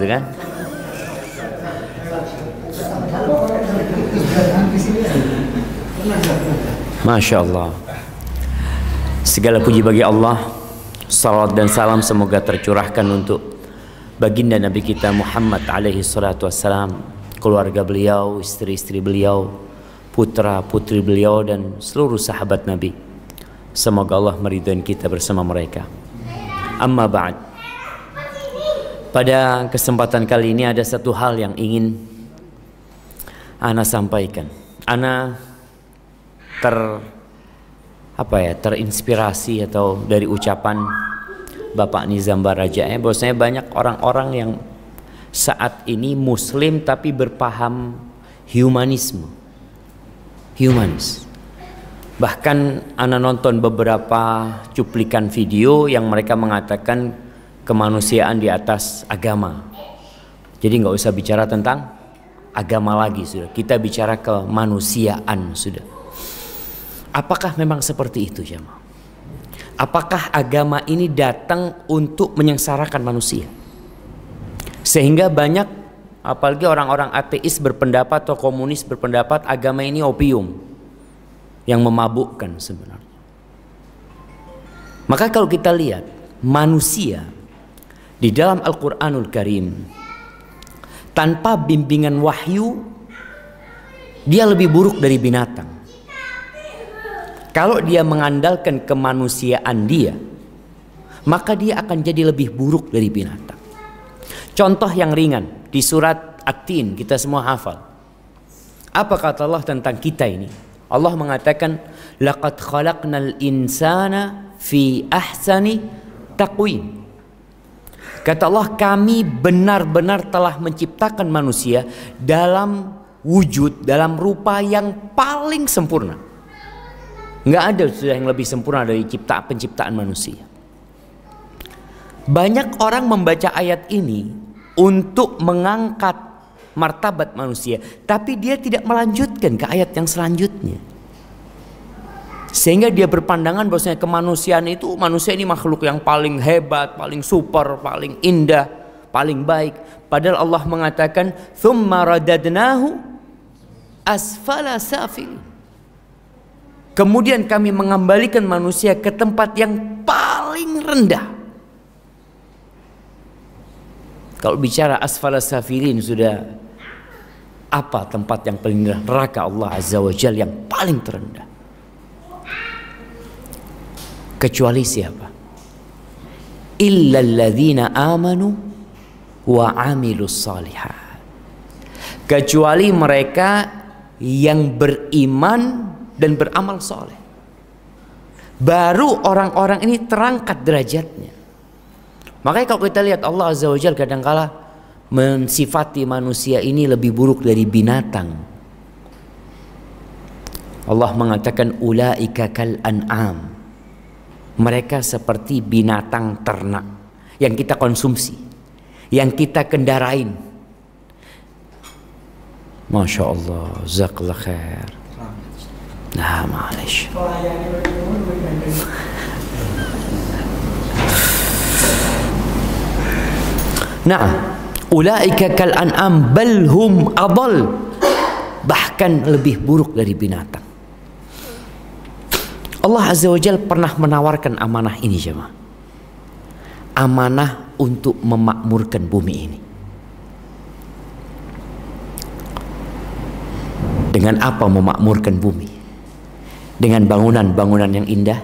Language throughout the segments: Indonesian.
gitu kan. Masya Allah. Segala puji bagi Allah. Salawat dan salam semoga tercurahkan untuk baginda Nabi kita Muhammad alaihi salatu wassalam, keluarga beliau, istri-istri beliau, putra-putri beliau, dan seluruh sahabat Nabi. Semoga Allah meridhai kita bersama mereka. Amma ba'd. Pada kesempatan kali ini ada satu hal yang ingin ana sampaikan. Ana terinspirasi atau dari ucapan Bapak Nizam Baraja, bahwasanya banyak orang-orang yang saat ini muslim tapi berpaham humanis. Bahkan ana nonton beberapa cuplikan video yang mereka mengatakan kemanusiaan di atas agama. Jadi nggak usah bicara tentang agama lagi, sudah kita bicara kemanusiaan sudah. Apakah memang seperti itu, jemaah? Apakah agama ini datang untuk menyengsarakan manusia? Sehingga banyak, apalagi orang-orang ateis berpendapat atau komunis berpendapat agama ini opium yang memabukkan sebenarnya. Maka kalau kita lihat manusia di dalam Al-Quranul Karim, tanpa bimbingan wahyu, dia lebih buruk dari binatang. Kalau dia mengandalkan kemanusiaan dia, maka dia akan jadi lebih buruk dari binatang. Contoh yang ringan di surat At-Tin, kita semua hafal. Apa kata Allah tentang kita ini? Allah mengatakan, laqad khalaqnal insana fi ahsani taqwim. Kata Allah, kami benar-benar telah menciptakan manusia dalam wujud, dalam rupa yang paling sempurna. Nggak ada sudah yang lebih sempurna dari penciptaan manusia. Banyak orang membaca ayat ini untuk mengangkat martabat manusia, tapi dia tidak melanjutkan ke ayat yang selanjutnya. Sehingga dia berpandangan bahwasanya kemanusiaan itu, manusia ini makhluk yang paling hebat, paling super, paling indah, paling baik. Padahal Allah mengatakan, "Tsumma radadnahu asfala safil." Kemudian kami mengembalikan manusia ke tempat yang paling rendah. Kalau bicara asfala safilin, sudah apa tempat yang paling rendah? Neraka Allah Azza wa Jalla yang paling terendah. Kecuali siapa? Illa alladzina amanu wa amilus salihat. Kecuali mereka yang beriman dan beramal soleh. Baru orang-orang ini terangkat derajatnya. Makanya kalau kita lihat Allah Azza wa Jalla kadangkala mensifati manusia ini lebih buruk dari binatang. Allah mengatakan ulaika kal an'am. Mereka seperti binatang ternak yang kita konsumsi, yang kita kendarain. Masya Allah, jazakallah khair. Nah, معلش. Nah, ulaika kal an'am bal hum adall. Bahkan lebih buruk dari binatang. Allah Azza wa Jalla pernah menawarkan amanah ini, jemaah. Amanah untuk memakmurkan bumi ini. Dengan apa memakmurkan bumi? Dengan bangunan-bangunan yang indah,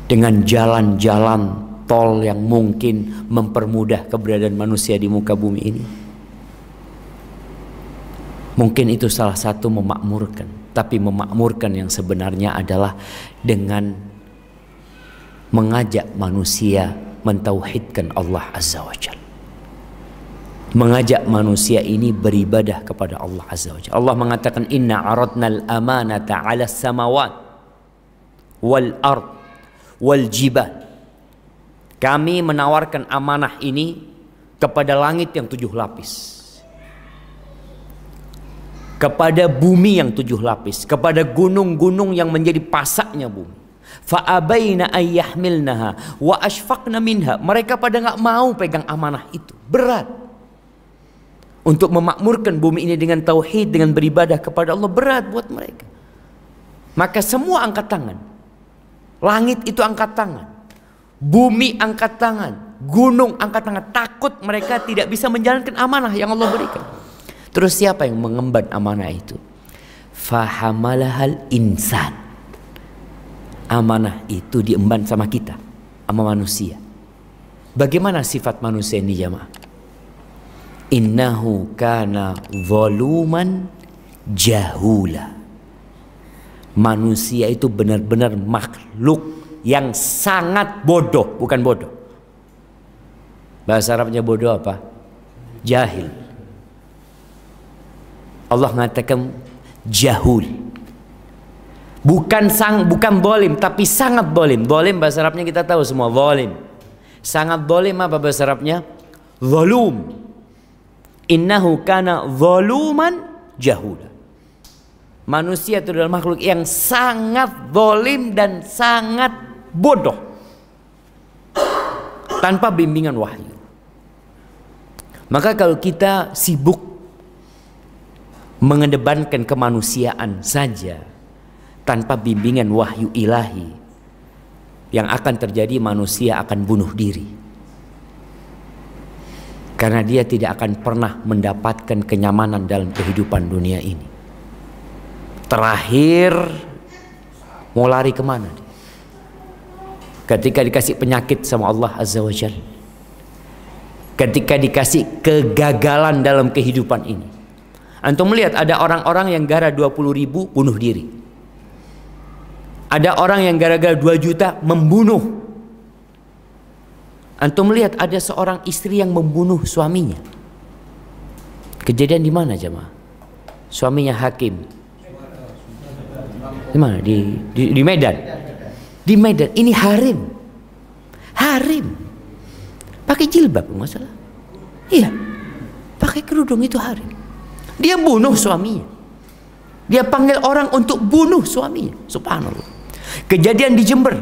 dengan jalan-jalan tol yang mungkin mempermudah keberadaan manusia di muka bumi ini. Mungkin itu salah satu memakmurkan, tapi memakmurkan yang sebenarnya adalah dengan mengajak manusia mentauhidkan Allah Azza wa Jalla. Mengajak manusia ini beribadah kepada Allah Azza wa Jalla. Allah mengatakan inna aradnal amanata 'alas samawat wal ard wal jibal. Kami menawarkan amanah ini kepada langit yang 7 lapis, kepada bumi yang 7 lapis, kepada gunung-gunung yang menjadi pasaknya bumi, Fa'abaina ayyahmilnaha wa ashfaqna minha. Mereka pada nggak mau pegang amanah itu. Berat. Untuk memakmurkan bumi ini dengan tauhid, dengan beribadah kepada Allah, berat buat mereka. Maka semua angkat tangan. Langit itu angkat tangan. Bumi angkat tangan. Gunung angkat tangan. Takut mereka tidak bisa menjalankan amanah yang Allah berikan. Terus siapa yang mengemban amanah itu? Fahamalahal insan. Amanah itu diemban sama kita, sama manusia. Bagaimana sifat manusia ini jamaah? Innahu kana zaluman jahula. Manusia itu benar-benar makhluk yang sangat bodoh, bukan bodoh. Bahasa Arabnya bodoh apa? Jahil. Allah mengatakan jahul. Bukan zalim, tapi sangat zalim. Zalim bahasa Arabnya kita tahu semua, zalim. Sangat zalim apa bahasa Arabnya? Zalum. Innahu kana zaluman jahula. Manusia itu adalah makhluk yang sangat zalim dan sangat bodoh. Tanpa bimbingan wahyu. Maka kalau kita sibuk mengedepankan kemanusiaan saja tanpa bimbingan wahyu ilahi, yang akan terjadi manusia akan bunuh diri. Karena dia tidak akan pernah mendapatkan kenyamanan dalam kehidupan dunia ini. Terakhir mau lari kemana dia? Ketika dikasih penyakit sama Allah Azza wa Jalla, ketika dikasih kegagalan dalam kehidupan ini. Antum melihat ada orang-orang yang gara 20.000 bunuh diri. Ada orang yang gara-gara 2 juta membunuh. Antum melihat ada seorang istri yang membunuh suaminya. Kejadian di mana jemaah? Suaminya hakim. Di mana? Di Medan. Di Medan. Ini harim. Harim. Pakai jilbab masalah. Iya. Pakai kerudung itu harim. Dia bunuh suaminya. Dia panggil orang untuk bunuh suaminya. Subhanallah. Kejadian di Jember.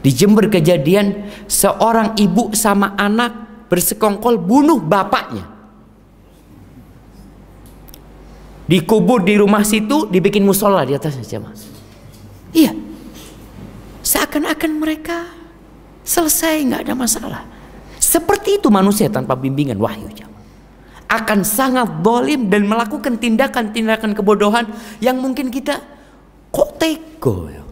Di Jember kejadian seorang ibu sama anak bersekongkol bunuh bapaknya. Dikubur di rumah situ, dibikin musola di atasnya jemaah. Iya. Seakan-akan mereka selesai, nggak ada masalah. Seperti itu manusia tanpa bimbingan wahyu jemaah. Akan sangat zalim dan melakukan tindakan-tindakan kebodohan yang mungkin kita kok tega ya.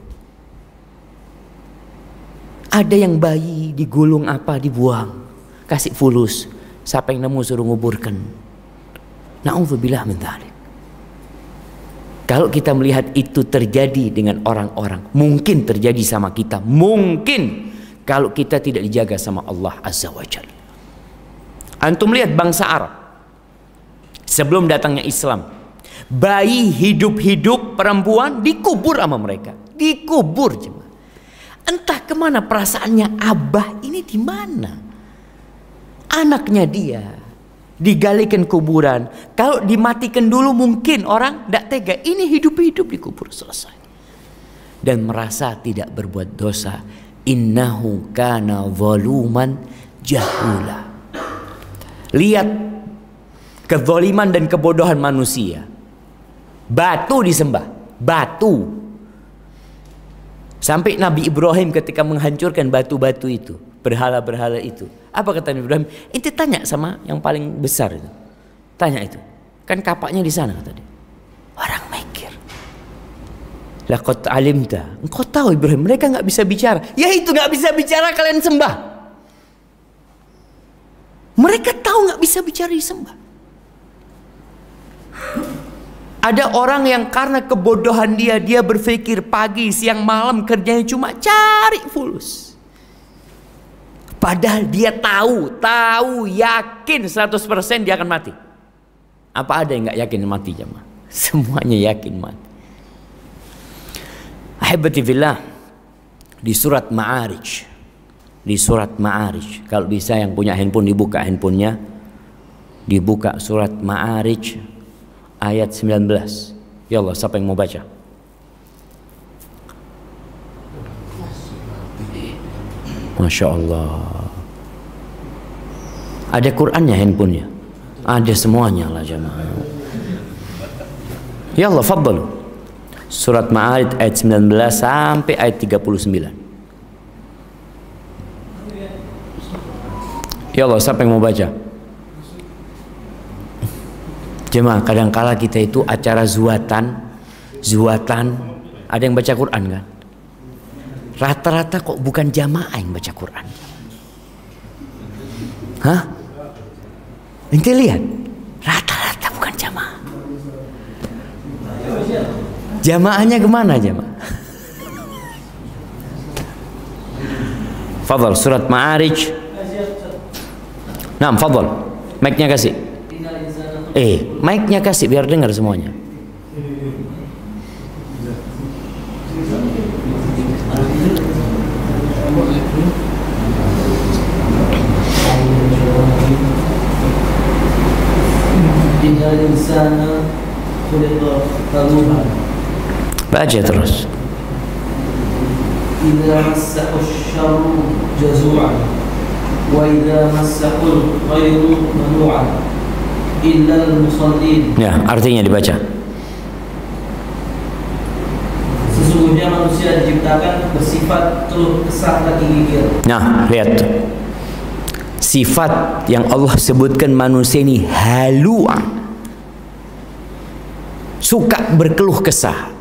Ada yang bayi digulung apa dibuang, kasih fulus, siapa yang nemu suruh nguburkan. Na'udzubillah min dzalik. Kalau kita melihat itu terjadi dengan orang-orang, mungkin terjadi sama kita, mungkin kalau kita tidak dijaga sama Allah Azza wa Jalla. Antum lihat bangsa Arab sebelum datangnya Islam, bayi hidup-hidup perempuan dikubur sama mereka, dikubur jemaah. Entah kemana perasaannya abah ini di mana? Anaknya dia digalikan kuburan. Kalau dimatikan dulu mungkin orang tidak tega. Ini hidup-hidup dikubur selesai. Dan merasa tidak berbuat dosa. Innahu kana zaluman jahula. Lihat kezaliman dan kebodohan manusia. Batu disembah. Batu. Sampai Nabi Ibrahim ketika menghancurkan batu-batu itu, berhala-berhala itu, apa kata Nabi Ibrahim? Inti tanya sama yang paling besar itu, tanya itu, kan kapaknya di sana kata dia. Orang mikir, laqad alimta, engkau tahu Ibrahim mereka nggak bisa bicara. Ya itu nggak bisa bicara kalian sembah. Mereka tahu nggak bisa bicara disembah. Ada orang yang karena kebodohan dia berpikir pagi, siang, malam kerjanya cuma cari fulus. Padahal dia tahu, yakin 100% dia akan mati. Apa ada yang nggak yakin mati jemaah? Semuanya yakin mati. Ahibati fillah, di surat Ma'arij. Di surat Ma'arij, kalau bisa yang punya handphone dibuka handphonenya. Dibuka surat Ma'arij ayat 19. Ya Allah, siapa yang mau baca? Masya Allah. Ada Qurannya handphonenya? Ada semuanya lah jamaah. Ya Allah, faddalu. Surat Ma'arij ayat 19 sampai ayat 39. Ya Allah, siapa yang mau baca? Jemaah, kadangkala kita itu acara zuatan, ada yang baca Quran kan? Rata-rata kok bukan jamaah yang baca Quran. Hah? Ente lihat, rata-rata bukan jamaah. Jamaahnya kemana jamaah? Fadal, surat Ma'arij. Nah, fadal, mic-nya kasih. Mic-nya kasih biar dengar semuanya. Baca terus. Idza massahu asy-syarru jazu'an wa idza massahu khairu manu'an illa al-musallin. Ya, artinya dibaca. Sesungguhnya manusia diciptakan bersifat keluh kesah dan gigir. Nah, lihat. Sifat yang Allah sebutkan manusia ini halua, suka berkeluh kesah.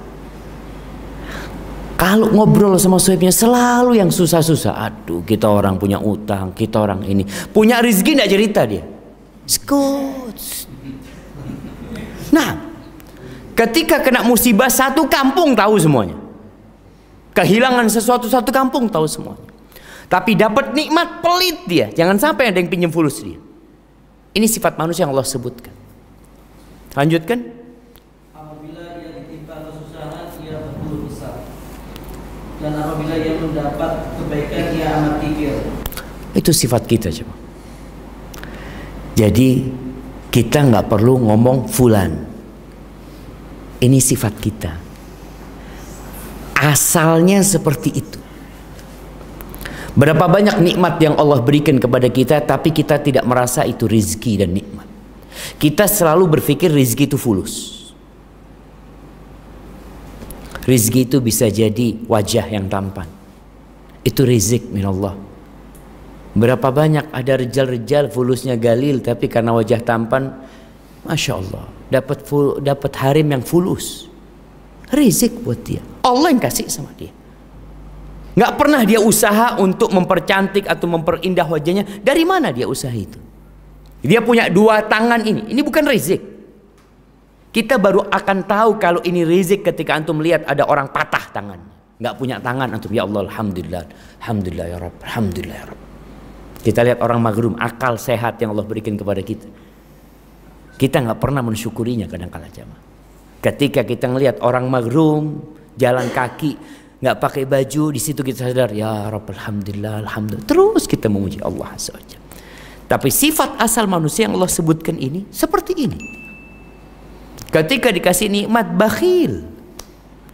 Kalau ngobrol sama suaminya selalu yang susah-susah. Aduh, kita orang punya utang, kita orang ini punya rezeki, tidak cerita dia. Skut. Nah, ketika kena musibah satu kampung tahu semuanya. Kehilangan sesuatu satu kampung tahu semuanya. Tapi dapat nikmat pelit dia. Jangan sampai ada yang pinjam fulus dia. Ini sifat manusia yang Allah sebutkan. Lanjutkan. Apabila ia ditimpa kesusahan, ia berkeluh kesah. Dan apabila ia mendapat kebaikan, ia amat kikir. Itu sifat kita coba. Jadi kita nggak perlu ngomong fulan. Ini sifat kita. Asalnya seperti itu. Berapa banyak nikmat yang Allah berikan kepada kita, tapi kita tidak merasa itu rizki dan nikmat. Kita selalu berpikir rizki itu fulus. Rizki itu bisa jadi wajah yang tampan. Itu rizik minallah. Berapa banyak ada rejal-rejal fulusnya galil, tapi karena wajah tampan, masya Allah, dapat harim yang fulus. Rizik buat dia. Allah yang kasih sama dia. Nggak pernah dia usaha untuk mempercantik atau memperindah wajahnya. Dari mana dia usaha itu? Dia punya dua tangan ini. Ini bukan rizik. Kita baru akan tahu kalau ini rizik ketika antum lihat ada orang patah tangan. Nggak punya tangan antum. Ya Allah, alhamdulillah. Alhamdulillah ya Rabb. Alhamdulillah ya Rabb. Kita lihat orang magrum, akal sehat yang Allah berikan kepada kita. Kita nggak pernah mensyukurinya kadang-kala jamaah. Ketika kita ngelihat orang magrum, jalan kaki, nggak pakai baju, di situ kita sadar, ya Rabb, alhamdulillah, alhamdulillah. Terus kita memuji Allah Azza wa Jalla. Tapi sifat asal manusia yang Allah sebutkan ini seperti ini. Ketika dikasih nikmat bakhil,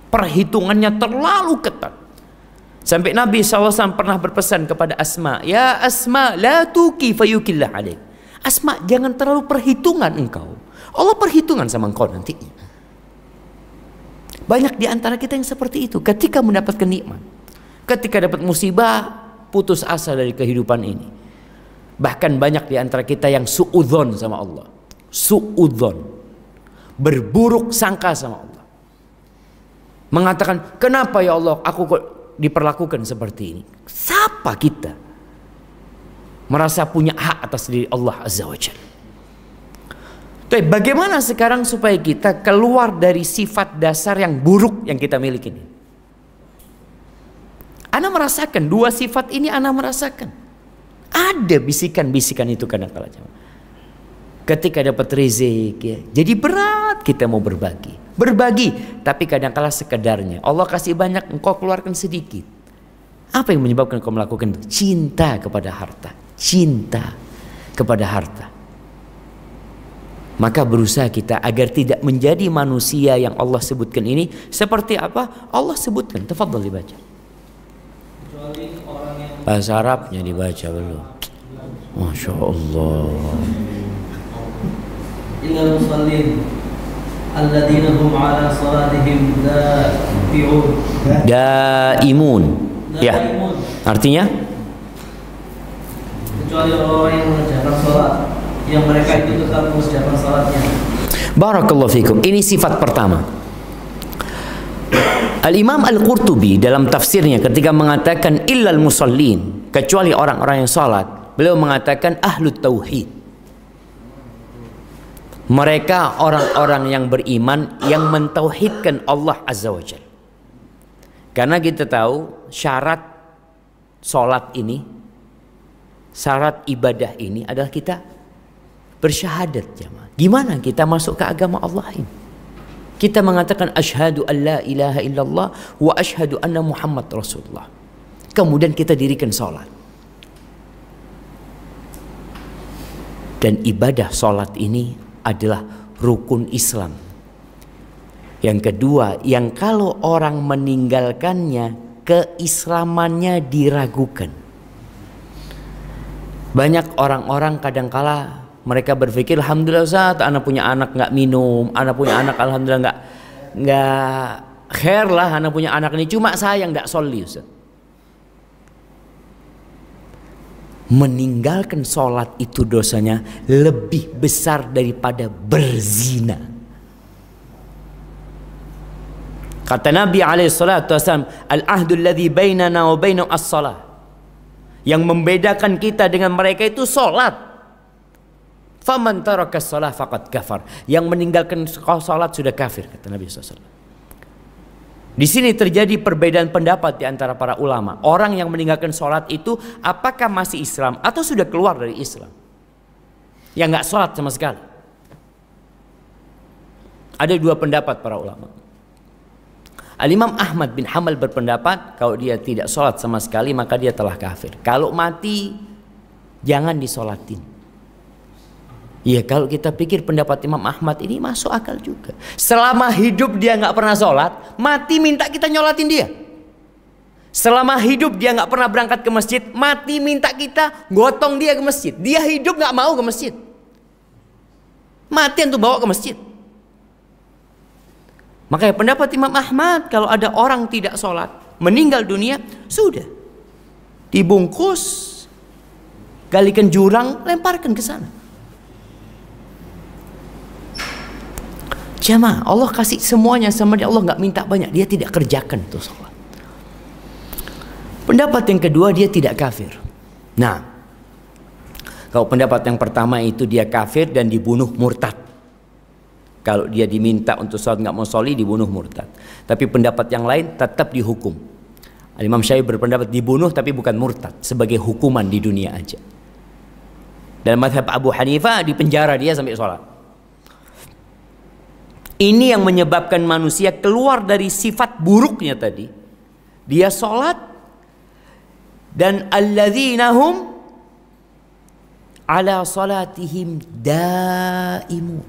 perhitungannya terlalu ketat. Sampai Nabi SAW pernah berpesan kepada Asma, ya Asma, la tuki fayukillah alaik. Asma, jangan terlalu perhitungan engkau. Allah perhitungan sama engkau nantinya. Banyak di antara kita yang seperti itu. Ketika mendapatkan nikmat, ketika dapat musibah, putus asa dari kehidupan ini. Bahkan banyak di antara kita yang suudzon sama Allah. Suudzon, berburuk sangka sama Allah. Mengatakan, kenapa ya Allah aku kok diperlakukan seperti ini? Siapa kita merasa punya hak atas diri Allah Azza wa Jalla? Tapi bagaimana sekarang supaya kita keluar dari sifat dasar yang buruk yang kita miliki ini? Ana merasakan dua sifat ini, ana merasakan. Ada bisikan-bisikan itu kadang-kala. Ketika dapat rezeki, ya, jadi berat kita mau berbagi. Berbagi, tapi kadang-kala sekedarnya. Allah kasih banyak, engkau keluarkan sedikit. Apa yang menyebabkan engkau melakukan itu? Cinta kepada harta. Cinta kepada harta. Maka berusaha kita agar tidak menjadi manusia yang Allah sebutkan ini. Seperti apa? Allah sebutkan. Tafadhal dibaca. Kecuali orang yang Bahasa Arabnya dibaca belum? Masya Allah. Illal musallin alladzina hum ala salatihim daimun. Ya. Artinya? Kecuali orang yang mengerjakan salat, yang mereka itu tetap mengerjakan salatnya. Barakallahu fikum. Ini sifat pertama. Al-Imam Al-Qurtubi dalam tafsirnya ketika mengatakan illal musallin, kecuali orang-orang yang salat, beliau mengatakan ahlut tauhid. Mereka orang-orang yang beriman yang mentauhidkan Allah Azza wa Jalla. Karena kita tahu syarat salat ini, syarat ibadah ini adalah kita bersyahadat, jemaah. Gimana kita masuk ke agama Allah ini? Kita mengatakan asyhadu an la ilaha illallah wa asyhadu anna Muhammad Rasulullah. Kemudian kita dirikan salat. Dan ibadah salat ini adalah rukun Islam. Yang kedua, yang kalau orang meninggalkannya, keislamannya diragukan. Banyak orang-orang kadangkala mereka berpikir, alhamdulillah Ustaz, anak punya anak nggak minum, anak punya anak alhamdulillah nggak khair lah, anak punya anak ini, cuma saya yang nggak sholli Ustaz. Meninggalkan sholat itu dosanya lebih besar daripada berzina. Kata Nabi SAW, al-ahdul ladzi bainana wa bainahum as-salah. Yang membedakan kita dengan mereka itu sholat. Faman taraka shalah faqad kafar. Yang meninggalkan salat sudah kafir, kata Nabi SAW. Di sini terjadi perbedaan pendapat di antara para ulama. Orang yang meninggalkan salat itu apakah masih Islam atau sudah keluar dari Islam? Yang nggak salat sama sekali. Ada dua pendapat para ulama. Al-Imam Ahmad bin Hanbal berpendapat kalau dia tidak salat sama sekali maka dia telah kafir. Kalau mati jangan disolatin. Ya kalau kita pikir pendapat Imam Ahmad ini masuk akal juga. Selama hidup dia nggak pernah sholat, mati minta kita nyolatin dia. Selama hidup dia nggak pernah berangkat ke masjid, mati minta kita gotong dia ke masjid. Dia hidup nggak mau ke masjid, mati untuk bawa ke masjid. Makanya pendapat Imam Ahmad kalau ada orang tidak sholat, meninggal dunia, sudah dibungkus, galikan jurang, lemparkan ke sana. Jamaah, Allah kasih semuanya sama dia. Allah nggak minta banyak, dia tidak kerjakan tuh sholat. Pendapat yang kedua, dia tidak kafir. Nah, kalau pendapat yang pertama itu dia kafir dan dibunuh murtad. Kalau dia diminta untuk sholat nggak mau sholi, dibunuh murtad. Tapi pendapat yang lain tetap dihukum. Imam Syafi'i berpendapat dibunuh tapi bukan murtad, sebagai hukuman di dunia aja. Dan mazhab Abu Hanifah dipenjara dia sampai sholat. Ini yang menyebabkan manusia keluar dari sifat buruknya tadi. Dia sholat dan alladzina hum ala salatihim daimun.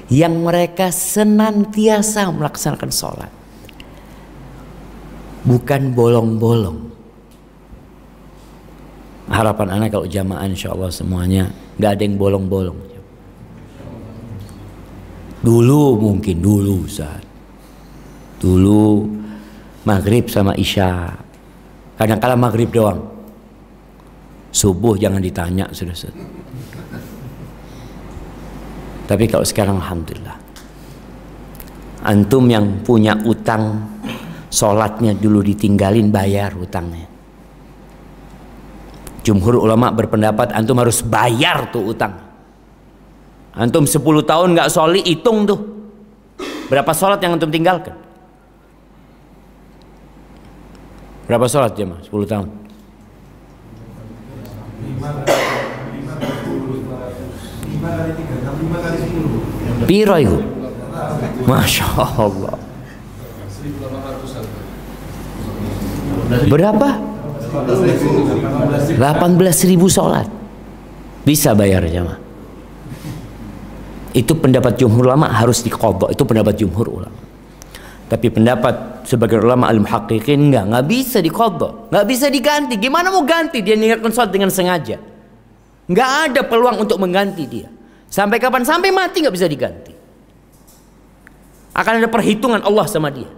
Yang mereka senantiasa melaksanakan sholat, bukan bolong-bolong. Harapan anak kalau jamaah insya Allah semuanya nggak ada yang bolong-bolong. Dulu mungkin dulu Ustaz. Dulu maghrib sama isya. Kadang-kala maghrib doang. Subuh jangan ditanya sudah Ustaz. Tapi kalau sekarang alhamdulillah. Antum yang punya utang, sholatnya dulu ditinggalin, bayar utangnya. Jumhur ulama berpendapat antum harus bayar tuh utang. Antum 10 tahun nggak sholi, hitung tuh berapa sholat yang antum tinggalkan. Berapa sholat jemaah 10 tahun? 5 kali 3, 5 kali 10. Piro itu? Masya Allah. Berapa? 18.000 sholat. Bisa bayar jemaah. Itu pendapat jumhur ulama, harus diqadha. Itu pendapat jumhur ulama. Tapi pendapat sebagai ulama al-muhaqqiqin nggak bisa diqadha, nggak bisa diganti. Gimana mau ganti? Dia meninggalkan sholat dengan sengaja. Nggak ada peluang untuk mengganti dia. Sampai kapan? Sampai mati nggak bisa diganti. Akan ada perhitungan Allah sama dia.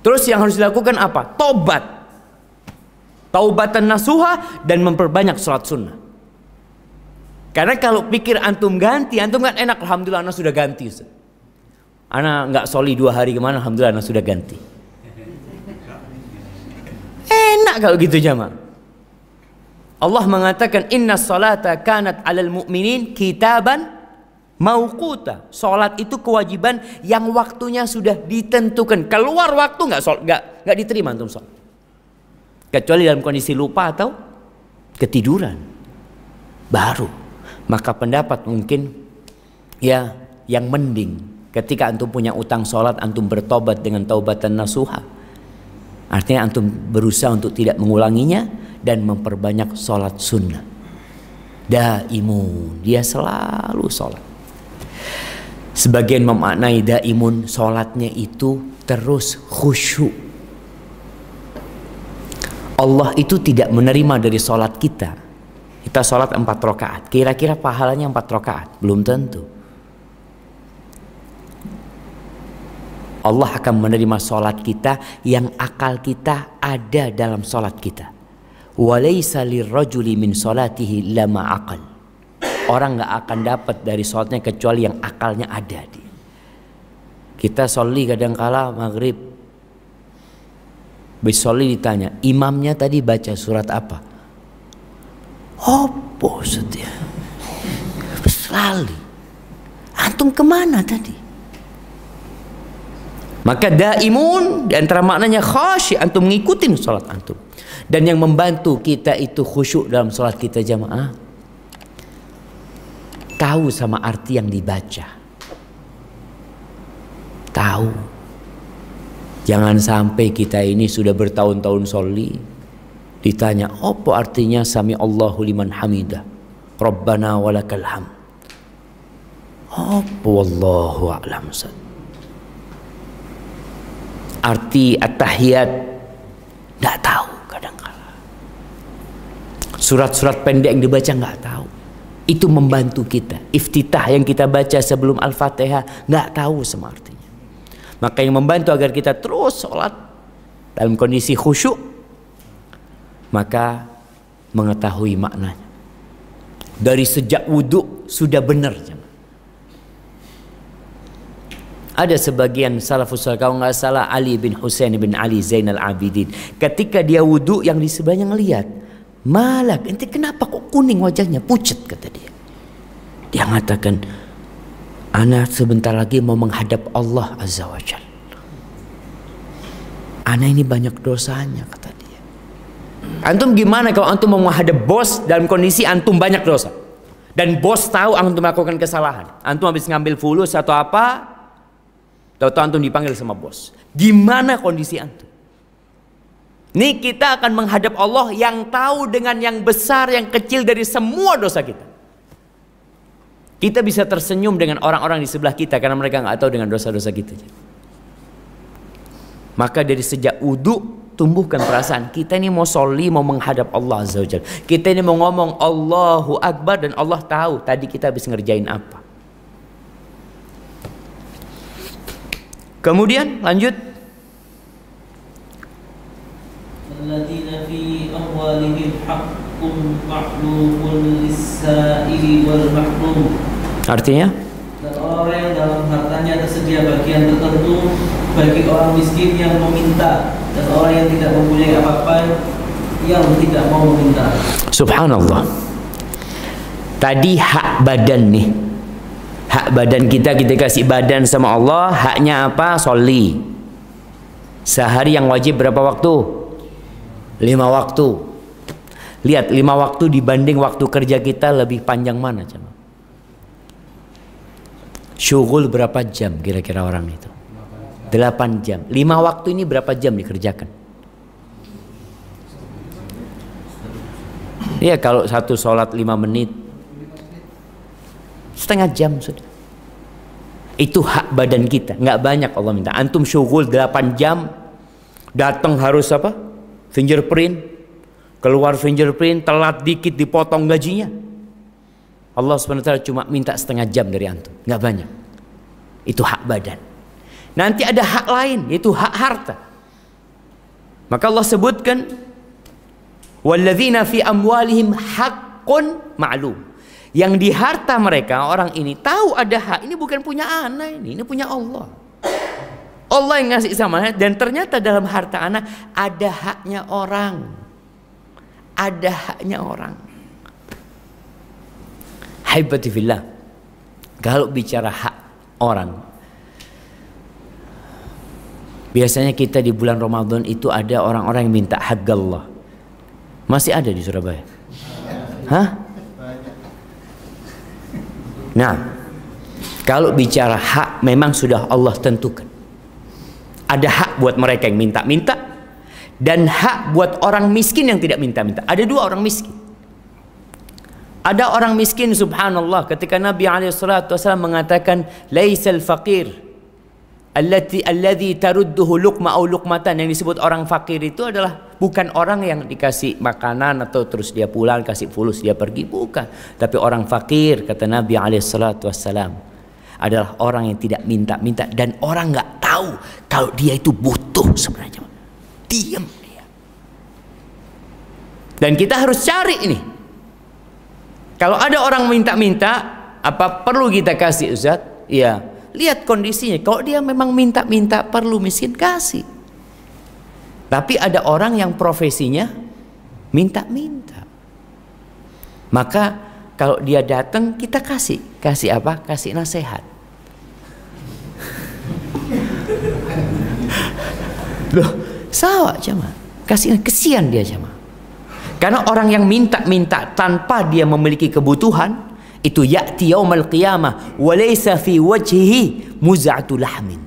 Terus yang harus dilakukan apa? Tobat. Taubatan nasuha dan memperbanyak sholat sunnah. Karena kalau pikir antum ganti, antum kan enak. Alhamdulillah anak sudah ganti. Ustaz. Anak nggak soli 2 hari kemana, alhamdulillah anak sudah ganti. Enak kalau gitu jamaah. Allah mengatakan inna salata kanat alal mu'minin kitaban mauquta. Salat itu kewajiban yang waktunya sudah ditentukan. Keluar waktu nggak diterima antum salat. Kecuali dalam kondisi lupa atau ketiduran. Baru. Maka pendapat mungkin ya yang mending ketika antum punya utang salat, antum bertobat dengan taubatan nasuha. Artinya antum berusaha untuk tidak mengulanginya dan memperbanyak salat sunnah. Daimun, dia selalu salat. Sebagian memaknai daimun, salatnya itu terus khusyuk. Allah itu tidak menerima dari salat kita. Kita salat 4 rakaat, kira-kira pahalanya 4 rakaat? Belum tentu. Allah akan menerima salat kita yang akal kita ada dalam salat kita. Walaysa lirrajuli min salatihi lama aqal. Orang nggak akan dapat dari salatnya kecuali yang akalnya ada di. Kita sholli kadangkala maghrib, besoli ditanya, imamnya tadi baca surat apa? Apa setia? Sekali. Antum kemana tadi? Maka daimun di antara maknanya khasyi, antum ngikutin salat antum. Dan yang membantu kita itu khusyuk dalam salat kita jamaah, tahu sama arti yang dibaca. Tahu. Jangan sampai kita ini sudah bertahun-tahun sholli, ditanya apa artinya sami Allahu liman hamidah, Rabbana walakal hamd. Apa wallahu a'lam. Arti at-tahiyat nggak tahu kadang-kala. Surat-surat pendek yang dibaca nggak tahu. Itu membantu kita. Iftitah yang kita baca sebelum Al-Fatihah nggak tahu sama artinya. Maka yang membantu agar kita terus sholat dalam kondisi khusyuk, maka mengetahui maknanya. Dari sejak wudhu sudah benar. Ada sebagian salafus saleh, kalau nggak salah Ali bin Husain bin Ali Zainal Abidin, ketika dia wudhu yang di sebelahnya ngelihat, malak, ente kenapa kok kuning wajahnya, pucat, kata dia. Dia mengatakan, ana sebentar lagi mau menghadap Allah Azza wa Jalla. Ana ini banyak dosanya, kata dia. Antum gimana kalau antum mau menghadap bos dalam kondisi antum banyak dosa, dan bos tahu antum melakukan kesalahan, antum habis ngambil fulus atau apa, tahu-tahu antum dipanggil sama bos. Gimana kondisi antum? Nih kita akan menghadap Allah yang tahu dengan yang besar, yang kecil dari semua dosa kita. Kita bisa tersenyum dengan orang-orang di sebelah kita karena mereka nggak tahu dengan dosa-dosa kita. Maka dari sejak wudhu tumbuhkan perasaan kita ini mau sholli, mau menghadap Allah Azza wa Jalla. Kita ini mau ngomong Allahu Akbar dan Allah tahu tadi kita habis ngerjain apa. Kemudian lanjut. Alladzina fi amwalihim haqqun ma'lumun lis-sa'ili wal mahrum. Artinya? Dan orang yang dalam hartanya tersedia bagian tertentu bagi orang miskin yang meminta dan orang yang tidak mempunyai apa-apa yang tidak mau meminta. Subhanallah. Tadi hak badan nih. Hak badan kita kasih badan sama Allah. Haknya apa? Sholli. Sehari yang wajib berapa waktu? 5 waktu. Lihat 5 waktu dibanding waktu kerja kita lebih panjang mana coba? Syughul berapa jam kira-kira orang itu? 8 jam. 5 waktu ini berapa jam dikerjakan? Ya kalau satu sholat 5 menit, setengah jam sudah. Itu hak badan kita, nggak banyak Allah minta. Antum syughul 8 jam, datang harus apa? Fingerprint, keluar fingerprint, telat dikit dipotong gajinya. Allah SWT cuma minta setengah jam dari antum, nggak banyak. Itu hak badan. Nanti ada hak lain, yaitu hak harta. Maka Allah sebutkan, walladzina fi amwalihim haqqun ma'lum. Yang di harta mereka, orang ini tahu ada hak. Ini bukan punya anak, ini punya Allah. Allah yang ngasih sama. Dan ternyata dalam harta anak ada haknya orang. Ada haknya orang. Haibati fillah. Kalau bicara hak orang, biasanya kita di bulan Ramadan itu ada orang-orang yang minta hak Allah. Masih ada di Surabaya? Hah? Nah, kalau bicara hak memang sudah Allah tentukan. Ada hak buat mereka yang minta-minta, dan hak buat orang miskin yang tidak minta-minta. Ada 2 orang miskin. Ada orang miskin, subhanallah, ketika Nabi SAW mengatakan laisal faqir alladhi tarudduhu luqma au luqmatan, yang disebut orang fakir itu adalah bukan orang yang dikasih makanan atau terus dia pulang kasih fulus dia pergi, bukan. Tapi orang fakir, kata Nabi SAW, adalah orang yang tidak minta-minta dan orang nggak tahu kalau dia itu butuh sebenarnya. Diam dia. Dan kita harus cari ini. Kalau ada orang minta-minta, apa perlu kita kasih Ustaz? Iya. Lihat kondisinya. Kalau dia memang minta-minta perlu miskin, kasih. Tapi ada orang yang profesinya minta-minta. Maka kalau dia datang kita kasih. Kasih apa? Kasih nasihat. Loh, sawa jemaah. Kasih kesian dia jemaah. Karena orang yang minta-minta tanpa dia memiliki kebutuhan, itu ya'ti yaumal qiyamah wa laysa fi wajhihi muz'atu lahmin.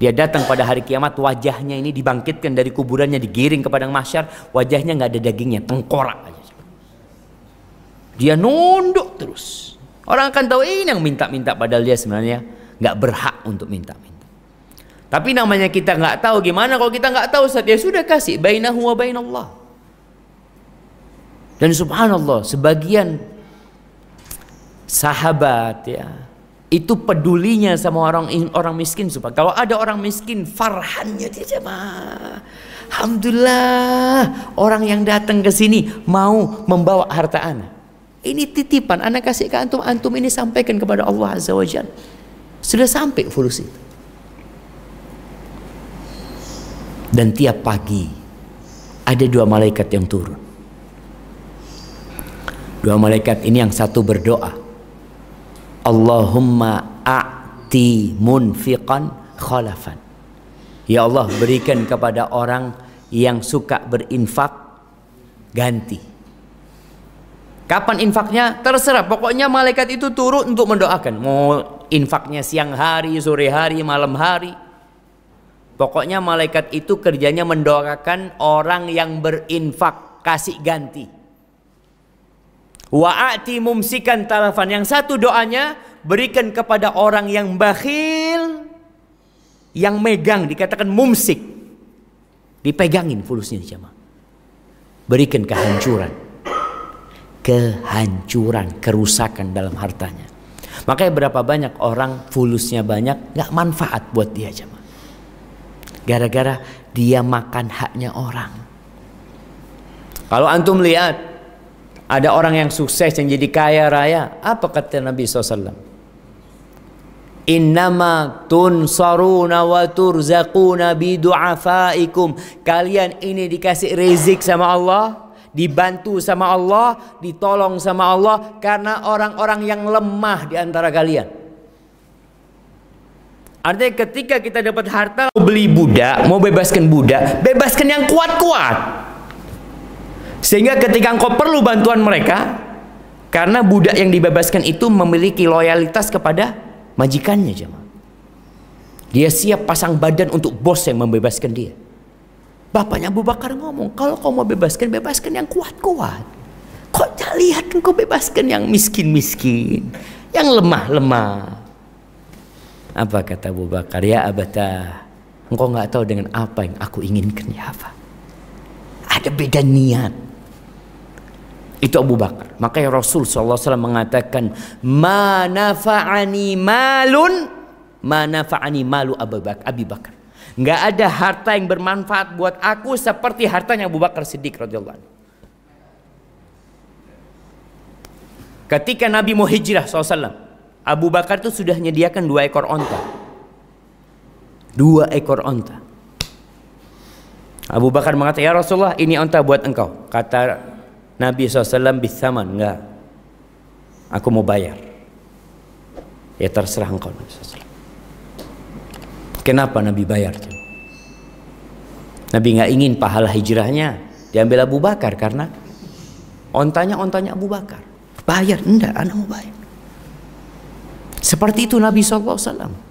Dia datang pada hari kiamat, wajahnya ini dibangkitkan dari kuburannya, digiring ke padang mahsyar, wajahnya nggak ada dagingnya, tengkorak aja. Dia nunduk terus. Orang akan tahu ini yang minta-minta, padahal dia sebenarnya nggak berhak untuk minta-minta. Tapi namanya kita nggak tahu, gimana kalau kita nggak tahu, saat dia sudah kasih bainahu wa bainallah. Dan subhanallah, sebagian sahabat ya itu pedulinya sama orang miskin. Kalau ada orang miskin, farhannya dia jemaah. Alhamdulillah, orang yang datang ke sini mau membawa harta anak. Ini titipan, anak kasih ke antum, antum ini sampaikan kepada Allah Azza wa Jalla. Sudah sampai fulus itu. Dan tiap pagi ada 2 malaikat yang turun. 2 malaikat ini yang satu berdoa, Allahumma a'ti munfiqan khalafan. Ya Allah, berikan kepada orang yang suka berinfak ganti. Kapan infaknya? Terserah, pokoknya malaikat itu turun untuk mendoakan. Mau infaknya siang hari, sore hari, malam hari, pokoknya malaikat itu kerjanya mendoakan orang yang berinfak, kasih ganti. Wa'ati mumsikan talafan, yang satu doanya berikan kepada orang yang bakhil, yang megang, dikatakan mumsik, dipegangin fulusnya jemaah. Berikan kehancuran, kerusakan dalam hartanya. Makanya berapa banyak orang fulusnya banyak, nggak manfaat buat dia jemaah. Gara-gara dia makan haknya orang. Kalau antum lihat ada orang yang sukses yang jadi kaya raya, apa kata Nabi SAW? Innama tunsaruna wa turzaquna bidu'afaikum. Kalian ini dikasih rezeki sama Allah, dibantu sama Allah, ditolong sama Allah karena orang-orang yang lemah di antara kalian. Artinya ketika kita dapat harta, mau beli budak, mau bebaskan budak, bebaskan yang kuat-kuat. Sehingga ketika engkau perlu bantuan mereka, karena budak yang dibebaskan itu memiliki loyalitas kepada majikannya jemaah. Dia siap pasang badan untuk bos yang membebaskan dia. Bapaknya Abu Bakar ngomong, kalau kau mau bebaskan, bebaskan yang kuat-kuat. Kok tak lihat engkau bebaskan yang miskin-miskin, yang lemah-lemah. Apa kata Abu Bakar? Ya abata, engkau nggak tahu dengan apa yang aku inginkan ya apa. Ada beda niat. Itu Abu Bakar. Makanya Rasul SAW mengatakan, ma nafa'ani malun, ma nafa'ani malu Abi Bakar. Nggak ada harta yang bermanfaat buat aku seperti hartanya Abu Bakar Siddiq radhiyallahu anhu. Ketika Nabi mau hijrah SAW, Abu Bakar itu sudah menyediakan 2 ekor onta. 2 ekor onta. Abu Bakar mengatakan, ya Rasulullah, ini onta buat engkau. Kata Nabi SAW, bisaman, enggak, aku mau bayar. Ya terserah engkau Nabi SAW. Kenapa Nabi bayar? Nabi nggak ingin pahala hijrahnya diambil Abu Bakar karena ontanya Abu Bakar. Bayar, enggak, anak mau bayar. Seperti itu Nabi SAW.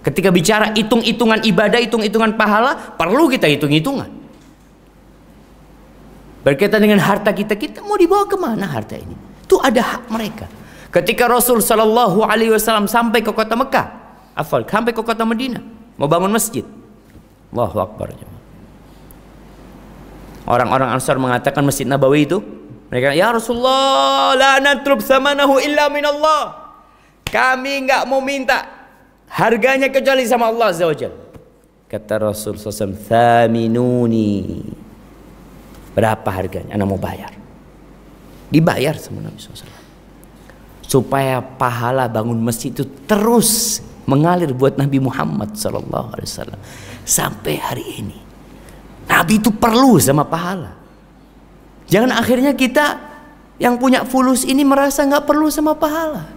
Ketika bicara hitung-hitungan ibadah, hitung-hitungan pahala, perlu kita hitung-hitungan. Berkaitan dengan harta kita, kita mau dibawa kemana harta ini? Itu ada hak mereka. Ketika Rasul SAW sampai ke kota Mekah, sampai ke kota Madinah, mau bangun masjid, Allahu Akbar. Orang-orang Ansar mengatakan Masjid Nabawi itu, mereka, ya Rasulullah, la natrub samanahu illa minallah. Kami enggak mau minta harganya kecuali sama Allah Azza wa Jalla. Kata Rasul SAW, thaminuni. Berapa harganya? Anak mau bayar. Dibayar sama Nabi SAW. Supaya pahala bangun masjid itu terus mengalir buat Nabi Muhammad SAW sampai hari ini. Nabi itu perlu sama pahala. Jangan akhirnya kita yang punya fulus ini merasa nggak perlu sama pahala.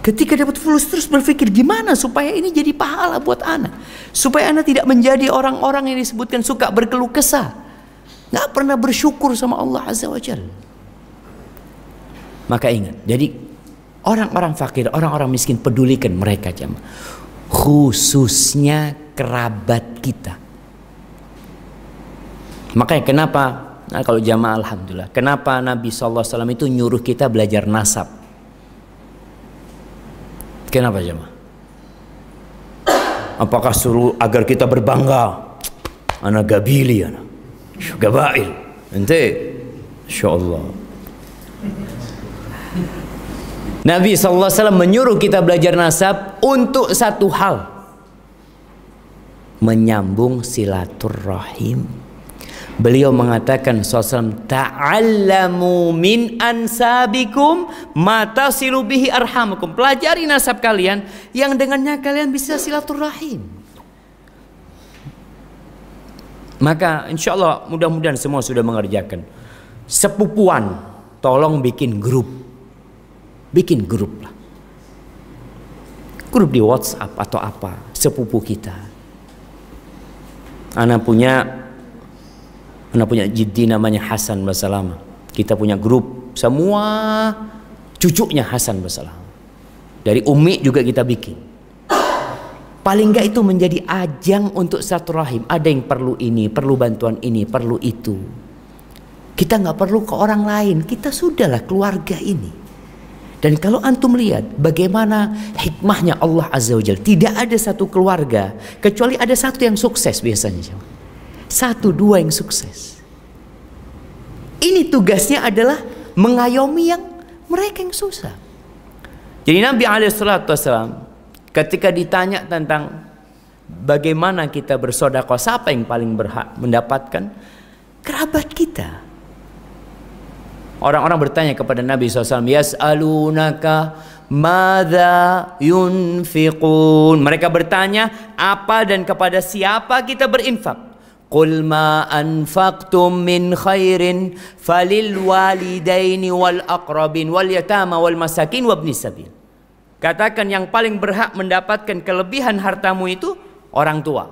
Ketika dapat fulus terus berpikir gimana supaya ini jadi pahala buat anak, supaya anak tidak menjadi orang-orang yang disebutkan suka berkeluh kesah, nggak pernah bersyukur sama Allah Azza wa Jalla. Maka ingat, jadi orang-orang fakir, orang-orang miskin, pedulikan mereka jemaah, khususnya kerabat kita. Makanya kenapa, nah kalau jamaah alhamdulillah, kenapa Nabi SAW itu nyuruh kita belajar nasab? Kenapa jamaah? Apakah suruh agar kita berbangga? Anak gabili, anak gabail, ente, insyaallah. Nabi SAW menyuruh kita belajar nasab untuk satu hal, menyambung silaturrahim. Beliau mengatakan SAW, ta'allamu min ansabikum matasilu bihi arhamukum. Pelajari nasab kalian yang dengannya kalian bisa silaturahim. Maka insya Allah mudah-mudahan semua sudah mengerjakan. Sepupuan, tolong bikin grup. Bikin grup lah. Grup di WhatsApp atau apa, sepupu kita. Anak punya jiddi namanya Hasan Basalama. Kita punya grup semua cucunya Hasan Basalama. Dari Umi juga kita bikin. Paling enggak itu menjadi ajang untuk silaturahim. Ada yang perlu ini, perlu bantuan ini, perlu itu. Kita nggak perlu ke orang lain. Kita sudahlah keluarga ini. Dan kalau antum lihat bagaimana hikmahnya Allah Azza wa Jalla, tidak ada satu keluarga kecuali ada satu yang sukses biasanya. 1, 2 yang sukses. Ini tugasnya adalah mengayomi yang mereka yang susah. Jadi Nabi SAW ketika ditanya tentang bagaimana kita bersedekah, siapa yang paling berhak mendapatkan? Kerabat kita. Orang-orang bertanya kepada Nabi SAW, yas'alunaka madza yunfiqun. Mereka bertanya apa dan kepada siapa kita berinfak. Qul ma anfaqtum min khairin falil walidaini wal aqrabin wal yatama wal masakin wabni sabil. Katakan yang paling berhak mendapatkan kelebihan hartamu itu orang tua.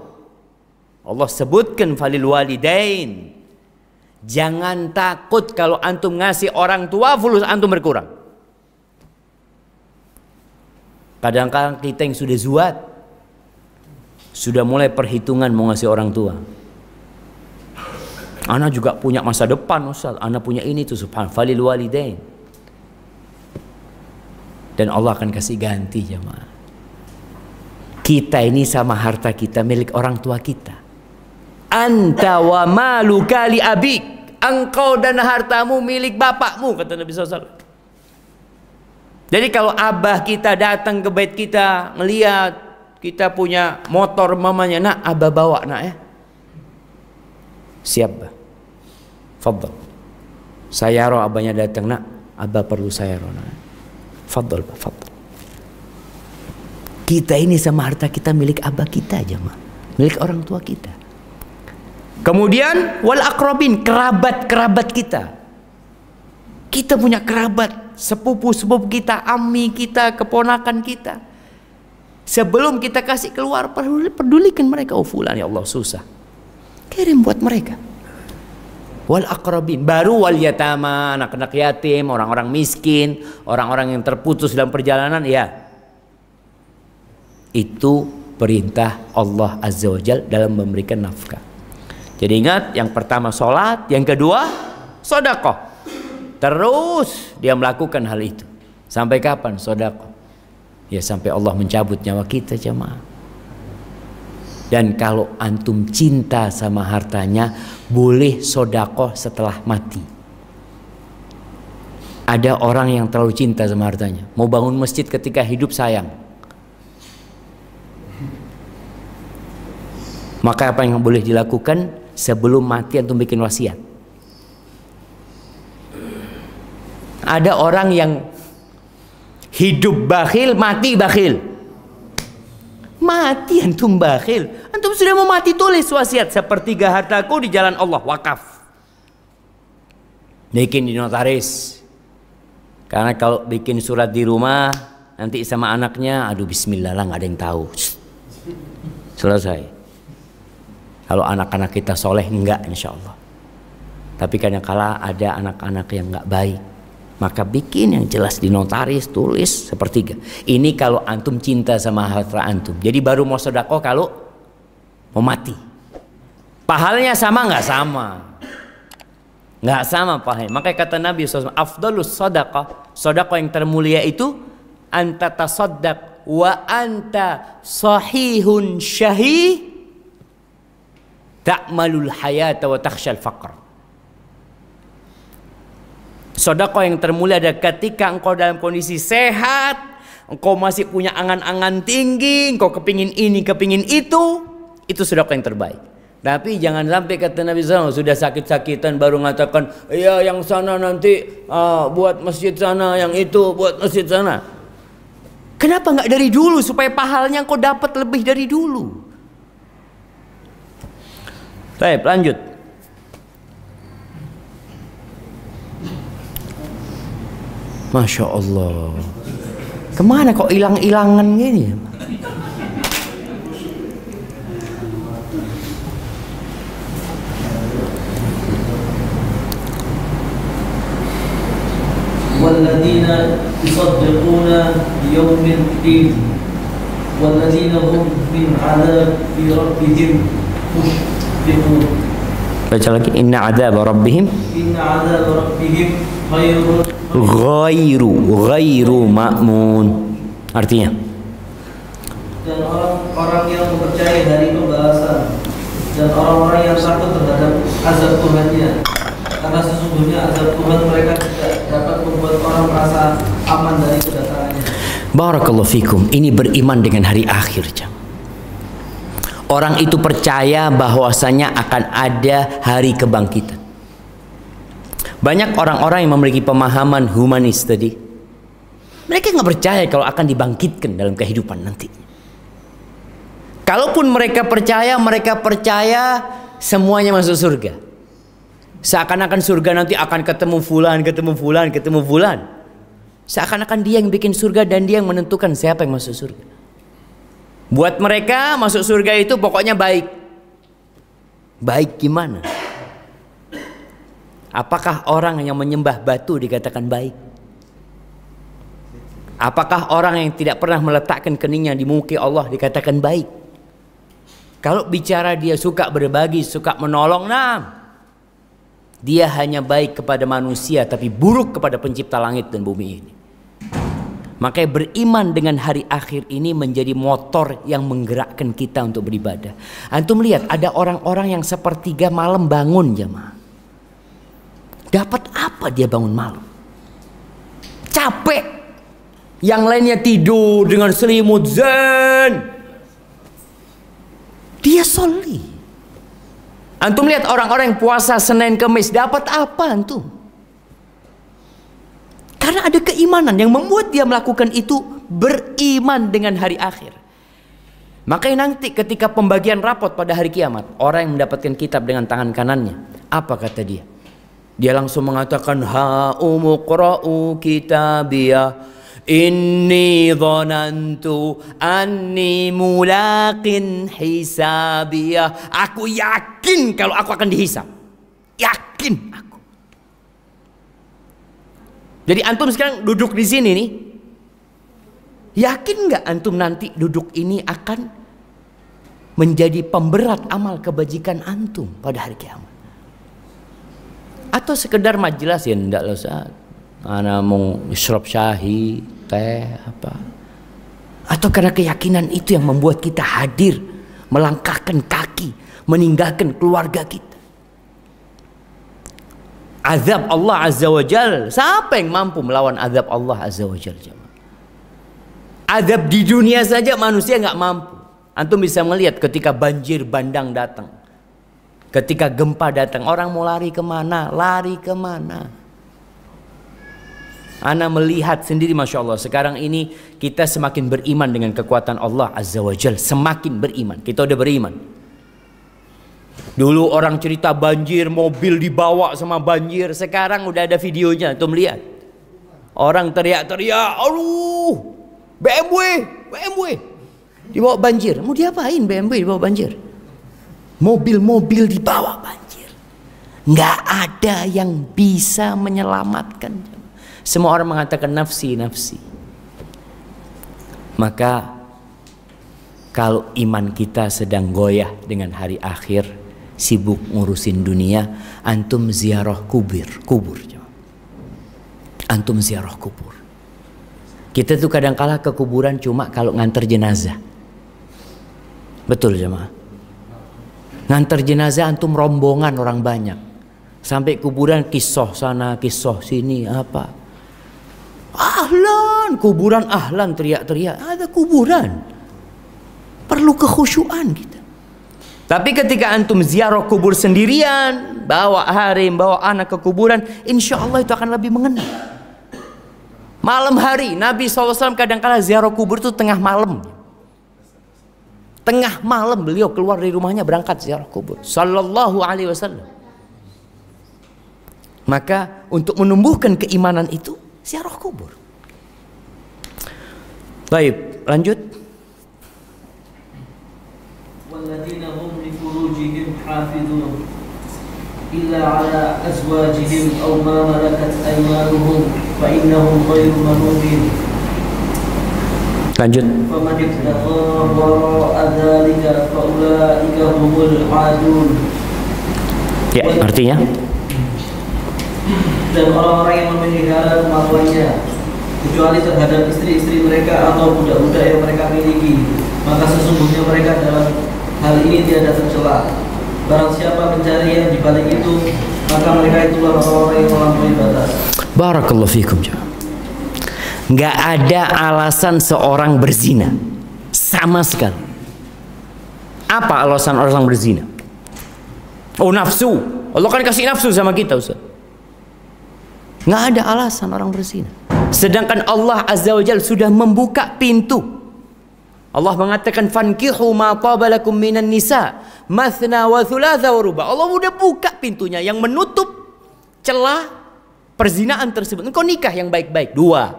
Allah sebutkan falil walidain. Jangan takut kalau antum ngasih orang tua fulus antum berkurang. Kadang-kadang kita yang sudah zuat, sudah mulai perhitungan mau ngasih orang tua. Anak juga punya masa depan Ustaz, anak punya ini tuh subhan falil walidain. Dan Allah akan kasih ganti jemaah. Kita ini sama harta kita milik orang tua kita. Anta wa maluka li abik. Engkau dan hartamu milik bapakmu, kata Nabi SAW. Jadi kalau abah kita datang ke bait kita, ngelihat kita punya motor mamanya, nak abah bawa nak ya. Siap bah. Fadl. Sayaro abahnya datang, nak abah perlu sayaro nak. Fadl bah, fadl. Kita ini sama harta kita milik abah kita aja mah, milik orang tua kita. Kemudian wal aqrabin, kerabat kita. Kita punya kerabat, sepupu kita, ammi kita, keponakan kita. Sebelum kita kasih keluar, pedulikan mereka. Oh fulan ya Allah susah, kirim buat mereka. Wal aqrabin, baru wal yatama, anak-anak yatim, orang-orang miskin, orang-orang yang terputus dalam perjalanan, ya. Itu perintah Allah Azza wa Jalla dalam memberikan nafkah. Jadi ingat, yang pertama sholat, yang kedua sedekah. Terus dia melakukan hal itu. Sampai kapan sedekah? Ya sampai Allah mencabut nyawa kita jemaah. Dan kalau antum cinta sama hartanya, boleh sedekah setelah mati. Ada orang yang terlalu cinta sama hartanya, mau bangun masjid ketika hidup sayang. Maka apa yang boleh dilakukan? Sebelum mati antum bikin wasiat. Ada orang yang hidup bakhil, mati bakhil. Mati antum bakhil, antum sudah mau mati, tulis wasiat, sepertiga hartaku di jalan Allah, wakaf. Bikin di notaris. Karena kalau bikin surat di rumah, nanti sama anaknya, aduh bismillah lah, nggak ada yang tahu. Selesai. Kalau anak-anak kita soleh, enggak insya Allah. Tapi kadang-kala ada anak-anak yang enggak baik, maka bikin yang jelas di notaris, tulis sepertiga. Ini kalau antum cinta sama harta antum. Jadi baru mau sedekah kalau mau mati. Pahalanya sama nggak? Sama. Nggak sama pahalanya. Makanya kata Nabi SAW, afdalus sedekah, sedekah yang termulia itu anta tasaddaq wa anta sahihun syahih ta'malul hayata wa takhshal faqr. Sedekah yang termulia adalah ketika engkau dalam kondisi sehat, engkau masih punya angan-angan tinggi, engkau kepingin ini, kepingin itu sedekah yang terbaik. Tapi jangan sampai kata Nabi SAW, sudah sakit-sakitan baru mengatakan, ya yang sana nanti buat masjid sana, yang itu buat masjid sana. Kenapa nggak dari dulu supaya pahalanya engkau dapat lebih dari dulu? Baik, lanjut. Masya Allah. Kemana kok hilang-hilangan gini? Walladzina yusaddiquna biyawmid din walladzina hum min 'adzabi rabbihim mushfiqun. Baca lagi, inna adzab rabbihim ghairu ma'mun. Artinya, dan orang-orang yang mempercayai hari pembalasan dan orang-orang yang takut terhadap azab Tuhannya, karena sesungguhnya azab Tuhan mereka tidak dapat membuat orang merasa aman dari kedatangannya. Barakallahu fikum. Ini beriman dengan hari akhir, jam. Orang itu percaya bahwasanya akan ada hari kebangkitan. Banyak orang-orang yang memiliki pemahaman humanis tadi, mereka nggak percaya kalau akan dibangkitkan dalam kehidupan nanti. Kalaupun mereka percaya semuanya masuk surga. Seakan-akan surga nanti akan ketemu fulan. Seakan-akan dia yang bikin surga dan dia yang menentukan siapa yang masuk surga. Buat mereka masuk surga itu pokoknya baik. Baik gimana? Apakah orang yang menyembah batu dikatakan baik? Apakah orang yang tidak pernah meletakkan keningnya di muka Allah dikatakan baik? Kalau bicara dia suka berbagi, suka menolong, nah, dia hanya baik kepada manusia tapi buruk kepada pencipta langit dan bumi ini. Makanya beriman dengan hari akhir ini menjadi motor yang menggerakkan kita untuk beribadah. Antum lihat ada orang-orang yang sepertiga malam bangun jemaah. Dapat apa dia bangun malam? Capek. Yang lainnya tidur dengan selimut zen. Dia soli. Antum lihat orang-orang yang puasa Senin Kemis dapat apa antum? Karena ada keimanan yang membuat dia melakukan itu, beriman dengan hari akhir. Makanya nanti ketika pembagian rapot pada hari kiamat, orang yang mendapatkan kitab dengan tangan kanannya, apa kata dia? Dia langsung mengatakan, ha'umuqra'u kitabiyah, inni dhanantu anni mulaqin hisabiyah. Aku yakin kalau aku akan dihisab. Yakin aku. Jadi antum sekarang duduk di sini nih, yakin nggak antum nanti duduk ini akan menjadi pemberat amal kebajikan antum pada hari kiamat? Atau sekedar majelis ya enggak loh Ustaz, ana mau isyrab syahi, teh apa? Atau karena keyakinan itu yang membuat kita hadir, melangkahkan kaki, meninggalkan keluarga kita. Azab Allah Azza wa Jal, siapa yang mampu melawan azab Allah Azza wa Jal? Azab di dunia saja manusia nggak mampu. Antum bisa melihat ketika banjir bandang datang, ketika gempa datang, orang mau lari kemana? Lari kemana? Ana melihat sendiri, masya Allah, sekarang ini kita semakin beriman dengan kekuatan Allah Azza wa Jal, semakin beriman. Kita udah beriman. Dulu orang cerita banjir, mobil dibawa sama banjir. Sekarang udah ada videonya, tuh melihat. Orang teriak-teriak, aduh, BMW dibawa banjir. Mau diapain BMW dibawa banjir? Mobil-mobil dibawa banjir. Nggak ada yang bisa menyelamatkan. Semua orang mengatakan nafsi, nafsi. Maka kalau iman kita sedang goyah dengan hari akhir, sibuk ngurusin dunia, antum ziarah kubur. Antum ziarah kubur. Kita tuh kadang kala ke kuburan cuma kalau nganter jenazah. Betul jemaah. Nganter jenazah antum rombongan orang banyak. Sampai kuburan kisah sana, kisah sini apa. Ahlan, kuburan ahlan teriak-teriak. Ada kuburan. Perlu kekhusyuan kita. Tapi ketika antum ziarah kubur sendirian, bawa harim, bawa anak ke kuburan, insya Allah itu akan lebih mengena. Malam hari, Nabi SAW kadang-kala ziarah kubur itu tengah malam. Tengah malam beliau keluar dari rumahnya berangkat ziarah kubur. Sallallahu alaihi wasallam. Maka untuk menumbuhkan keimanan itu, ziarah kubur. Baik, lanjut. والذين هم لفروجهم حافظون إلا على أزواجهم أو ما ملكت أيمانهم فإنهم غير ملومين. Lanjut. فمن ابتغى وراء ذلك فأولئك هم العادون. Ya, artinya? Dan orang-orang yang memelihara kemaluannya kecuali terhadap istri-istri mereka atau budak-budak yang mereka miliki, maka sesungguhnya mereka dalam hal ini tiada tercela. Barang siapa mencari yang dibalik itu, maka mereka itulah orang-orang yang melampaui batas. Barakallahu fikum. Nggak ada alasan seorang berzina sama sekali. Apa alasan orang berzina? Oh, nafsu. Allah kan kasih nafsu sama kita, Ustaz. Nggak ada alasan orang berzina. Sedangkan Allah Azza wa Jalla sudah membuka pintu. Allah mengatakan fankihu ma taba lakum minan nisa mathna wa thulatha wa ruba. Allah udah buka pintunya yang menutup celah perzinaan tersebut. Engkau nikah yang baik-baik. Dua,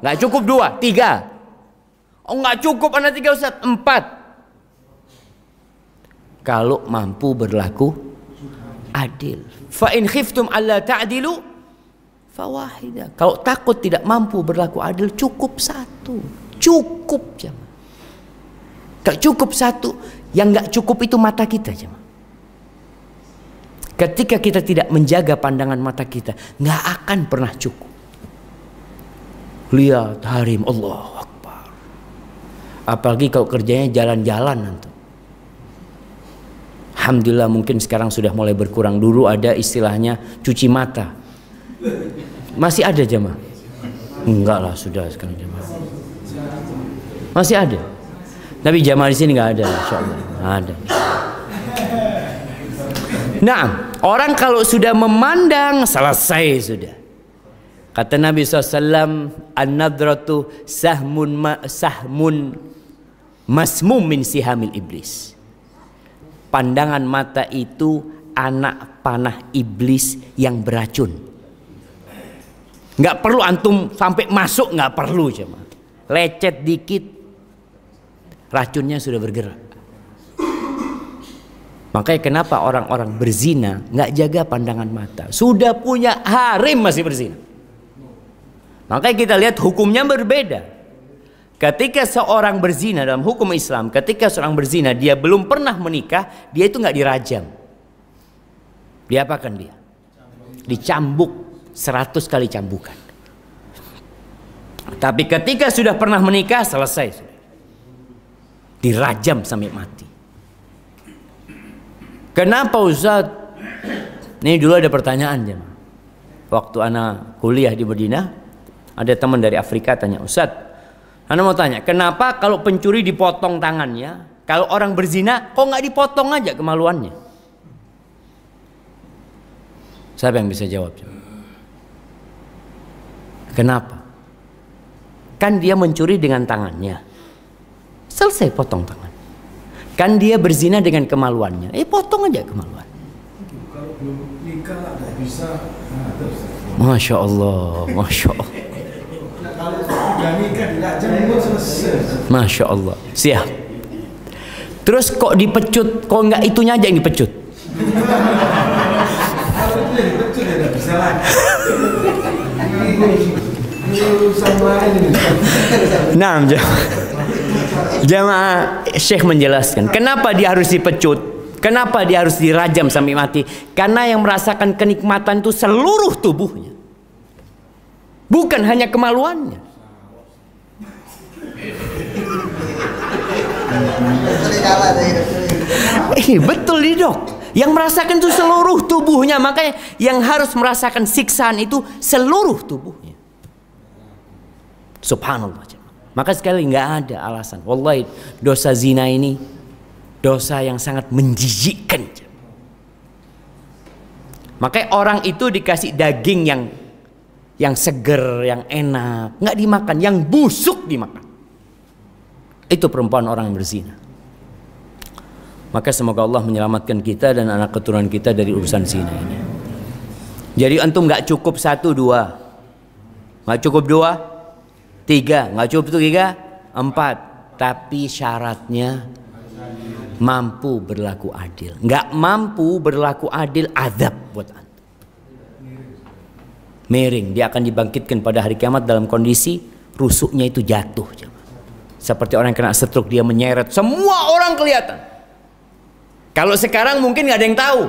nggak cukup 2, 3. Oh, nggak cukup anak 3 Ustaz, 4. Kalau mampu berlaku adil. Fa in khiftum alla ta'dilu fawahidah. Kalau takut tidak mampu berlaku adil, cukup 1. Cukup jemaah. Gak cukup 1. Yang gak cukup itu mata kita jemaah. Ketika kita tidak menjaga pandangan mata kita, gak akan pernah cukup. lihat harim, Allahu Akbar. Apalagi kalau kerjanya jalan-jalan nanti. Alhamdulillah mungkin sekarang sudah mulai berkurang. Dulu ada istilahnya cuci mata. Masih ada jemaah? Enggak lah, sudah sekarang jemaah. Masih ada. Tapi jemaah di sini nggak ada, insyaallah. Ada. Nah, orang kalau sudah memandang selesai sudah. Kata Nabi SAW, an-nadratu sahmun masmum min sihamil iblis. Pandangan mata itu anak panah iblis yang beracun. Nggak perlu antum sampai masuk, nggak perlu cuma lecet dikit racunnya sudah bergerak. Makanya kenapa orang-orang berzina nggak jaga pandangan mata? Sudah punya harim masih berzina. Makanya kita lihat hukumnya berbeda. Ketika seorang berzina dalam hukum Islam, ketika seorang berzina dia belum pernah menikah, dia itu nggak dirajam. Diapakan dia? Dicambuk 100 kali cambukan. Tapi ketika sudah pernah menikah, selesai. Dirajam sampai mati. Kenapa Ustaz? Ini dulu ada pertanyaan jemaah. Waktu anak kuliah di Madinah, ada teman dari Afrika tanya, Ustaz, Anda mau tanya, kenapa kalau pencuri dipotong tangannya, kalau orang berzina kok nggak dipotong aja kemaluannya? Siapa yang bisa jawab? Kenapa? Kan dia mencuri dengan tangannya, selesai potong tangan. Kan dia berzina dengan kemaluannya, potong aja kemaluan. Kalau belum nikah nggak bisa. Masya Allah, Masya Allah. Kalau sudah nikah dirajam selesai. Masya Allah, siap. Terus kok dipecut, kok nggak itunya aja yang dipecut? Kalau itu yang dipecut ya nggak bisa lagi. Ini urusan lain. Nah, jamaah Syekh menjelaskan kenapa dia harus dipecut, kenapa dia harus dirajam sampai mati. Karena yang merasakan kenikmatan itu seluruh tubuhnya, bukan hanya kemaluannya. Betul nih dok. Yang merasakan itu seluruh tubuhnya. Makanya yang harus merasakan siksaan itu seluruh tubuhnya. Subhanallah. Maka sekali nggak ada alasan. Wallahi dosa zina ini dosa yang sangat menjijikkan. Makanya orang itu dikasih daging yang seger, yang enak, nggak dimakan, yang busuk dimakan. Itu perempuan orang yang berzina. Maka semoga Allah menyelamatkan kita dan anak keturunan kita dari urusan zina ini. Jadi antum nggak cukup 1, 2, nggak cukup 2, 3, nggak cukup 3, 4. Tapi syaratnya mampu berlaku adil. Nggak mampu berlaku adil, azab buat antum. Miring, dia akan dibangkitkan pada hari kiamat dalam kondisi rusuknya itu jatuh. Seperti orang yang kena stroke, dia menyeret, semua orang kelihatan. Kalau sekarang mungkin nggak ada yang tahu.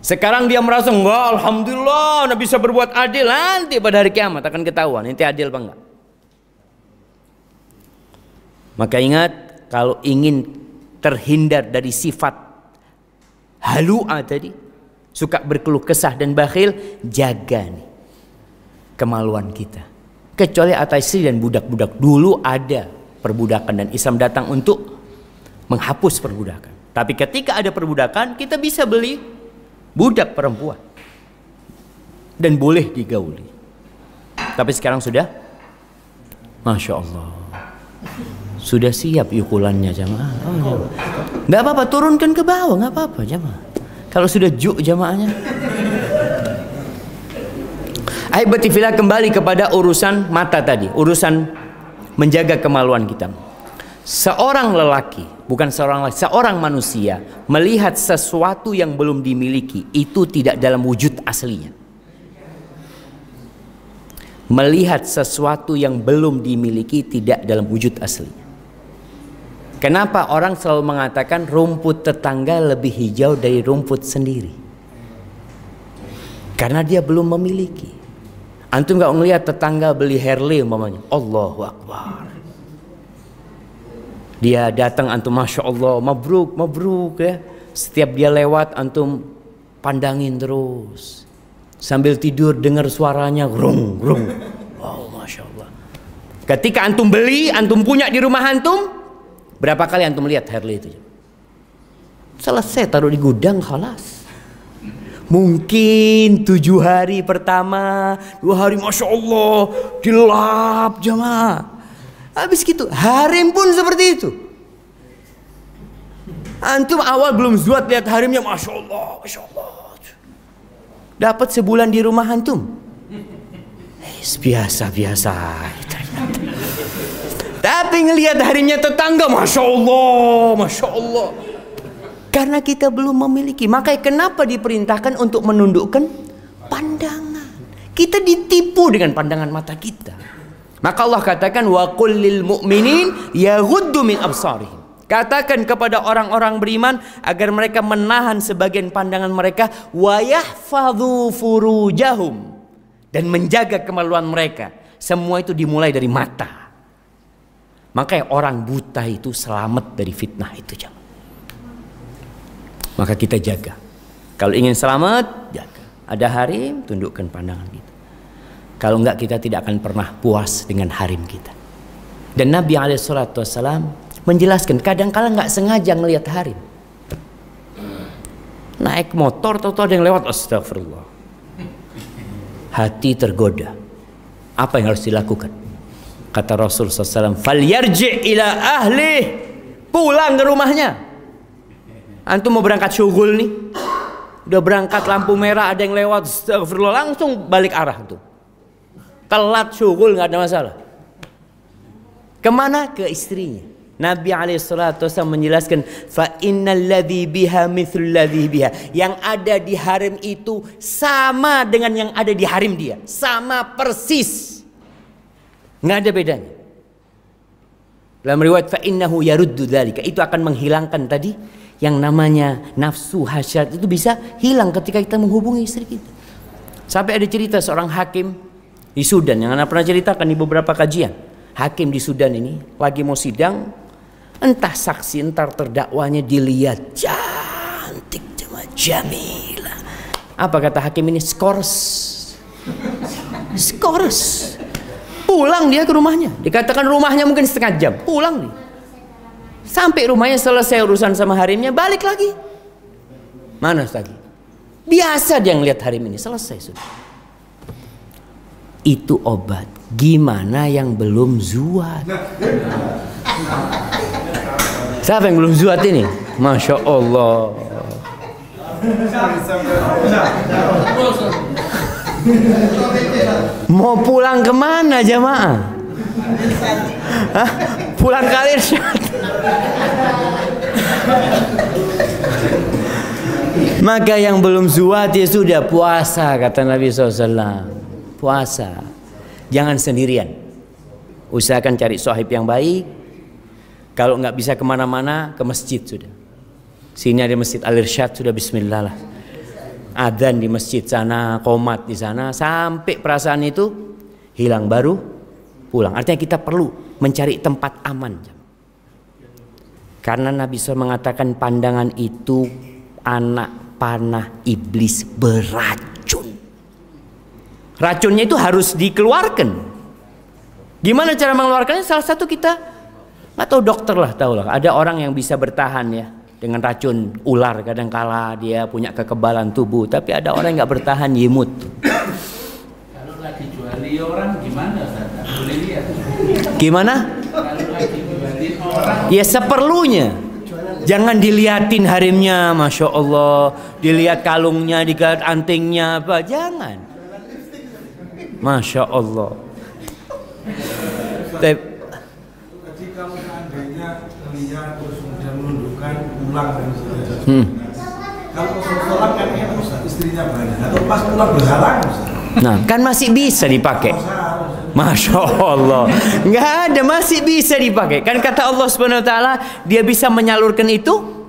Sekarang dia merasa enggak, alhamdulillah, Anda bisa berbuat adil. Nanti pada hari kiamat akan ketahuan nanti adil apa enggak. Maka ingat, kalau ingin terhindar dari sifat halu'a tadi, suka berkeluh kesah dan bakhil, jaga nih kemaluan kita. Kecuali atas istri dan budak-budak. Dulu ada perbudakan dan Islam datang untuk menghapus perbudakan. Tapi ketika ada perbudakan, kita bisa beli budak perempuan dan boleh digauli. Tapi sekarang sudah, Masya Allah, sudah siap yukulannya jamaah. Nggak apa-apa, turunkan ke bawah, nggak apa-apa jamaah. Kalau sudah juk jamaahnya. Aibatifillah, kembali kepada urusan mata tadi, urusan menjaga kemaluan kita. Seorang lelaki, bukan seorang lelaki, seorang manusia melihat sesuatu yang belum dimiliki itu tidak dalam wujud aslinya. Melihat sesuatu yang belum dimiliki tidak dalam wujud aslinya. Kenapa orang selalu mengatakan rumput tetangga lebih hijau dari rumput sendiri? Karena dia belum memiliki. Antum nggak ngelihat tetangga beli Harley umpamanya, Allahu Akbar. Dia datang, antum masya Allah, mabruk, mabruk ya. Setiap dia lewat, antum pandangin terus. Sambil tidur dengar suaranya, rung, rung. Wow, masya Allah. Ketika antum beli, antum punya di rumah antum, berapa kali antum lihat Harley itu? Selesai, taruh di gudang, khalas. Mungkin 7 hari pertama, 2 hari masya Allah dilap jamaah. Habis gitu harim pun seperti itu. Antum awal belum zuat lihat harimnya, masya Allah, masya Allah. Dapat sebulan di rumah antum, biasa-biasa. Tapi ngelihat harimnya tetangga, masya Allah, masya Allah. Karena kita belum memiliki. Makanya kenapa diperintahkan untuk menundukkan pandangan. Kita ditipu dengan pandangan mata kita. Maka Allah katakan wa qul lil mu'minin yaghuddu min absarihim. Katakan kepada orang-orang beriman agar mereka menahan sebagian pandangan mereka, wa yahfadzu furujahum, dan menjaga kemaluan mereka. Semua itu dimulai dari mata. Makanya orang buta itu selamat dari fitnah itu, jangan. Maka kita jaga. Kalau ingin selamat, jaga. Ada harim, tundukkan pandangan kita. Kalau enggak, kita tidak akan pernah puas dengan harim kita. Dan Nabi SAW menjelaskan, kadang-kala nggak sengaja ngelihat harim. Naik motor, tahu-tahu ada yang lewat, astagfirullah. Hati tergoda. Apa yang harus dilakukan? Kata Rasul SAW, falyarji ila ahli, pulang ke rumahnya. Antum mau berangkat syughul nih, udah berangkat lampu merah ada yang lewat, astagfirullah, langsung balik arah tuh. Telat syughul nggak ada masalah. Kemana? Ke istrinya. Nabi SAW menjelaskan, fa innal ladzi biha mithlul ladzi biha. Yang ada di harim itu sama dengan yang ada di harim dia, sama persis, nggak ada bedanya. Dalam riwayat fa innahu yaruddu dzalika, itu akan menghilangkan tadi yang namanya nafsu hasyat, itu bisa hilang ketika kita menghubungi istri kita. Sampai ada cerita seorang hakim di Sudan yang Anda pernah ceritakan di beberapa kajian. Hakim di Sudan ini lagi mau sidang, entah saksi entar terdakwanya dilihat cantik cuma Jamila. Apa kata hakim ini? Skors. Skors. Pulang dia ke rumahnya. Dikatakan rumahnya mungkin setengah jam. Pulang dia. Sampai rumahnya selesai urusan sama harimnya, balik lagi. Mana lagi? Biasa dia ngeliat harim ini, selesai sudah. Itu obat. Gimana yang belum zuat? Siapa yang belum zuat ini? Masya Allah. Mau pulang kemana jamaah? Hah? Pulang ke Al-Irsyad. Maka yang belum zuat ya sudah puasa, kata Nabi SAW. Puasa. Jangan sendirian. Usahakan cari sahib yang baik. Kalau nggak bisa kemana-mana, ke masjid sudah. Sini ada masjid Al-Irsyad, sudah bismillah lah. Adzan di masjid sana, qomat di sana, sampai perasaan itu hilang baru pulang. Artinya kita perlu mencari tempat aman. Karena Nabi SAW mengatakan pandangan itu anak panah iblis beracun. Racunnya itu harus dikeluarkan. Gimana cara mengeluarkannya? Salah satu kita, atau dokter lah, tahu lah. Ada orang yang bisa bertahan ya dengan racun ular. Kadangkala dia punya kekebalan tubuh, tapi ada orang yang nggak bertahan, yimut. Kalau lagi juali orang gimana? Boleh lihat. Gimana? Kalau lagi jualin orang. Ya seperlunya. Jangan diliatin harimnya, masya Allah. Dilihat kalungnya, dilihat antingnya, apa? Jangan. Masya Allah. Jadi kamu seandainya lihat terus kemudian menundukkan pulang dan sebagainya. Kalau sholat kan istrinya banyak, atau pas pulang berhalang. Nah, kan masih bisa dipakai. Masya Allah. Nggak ada, masih bisa dipakai. Kan kata Allah Subhanahu Wa Taala, Dia bisa menyalurkan itu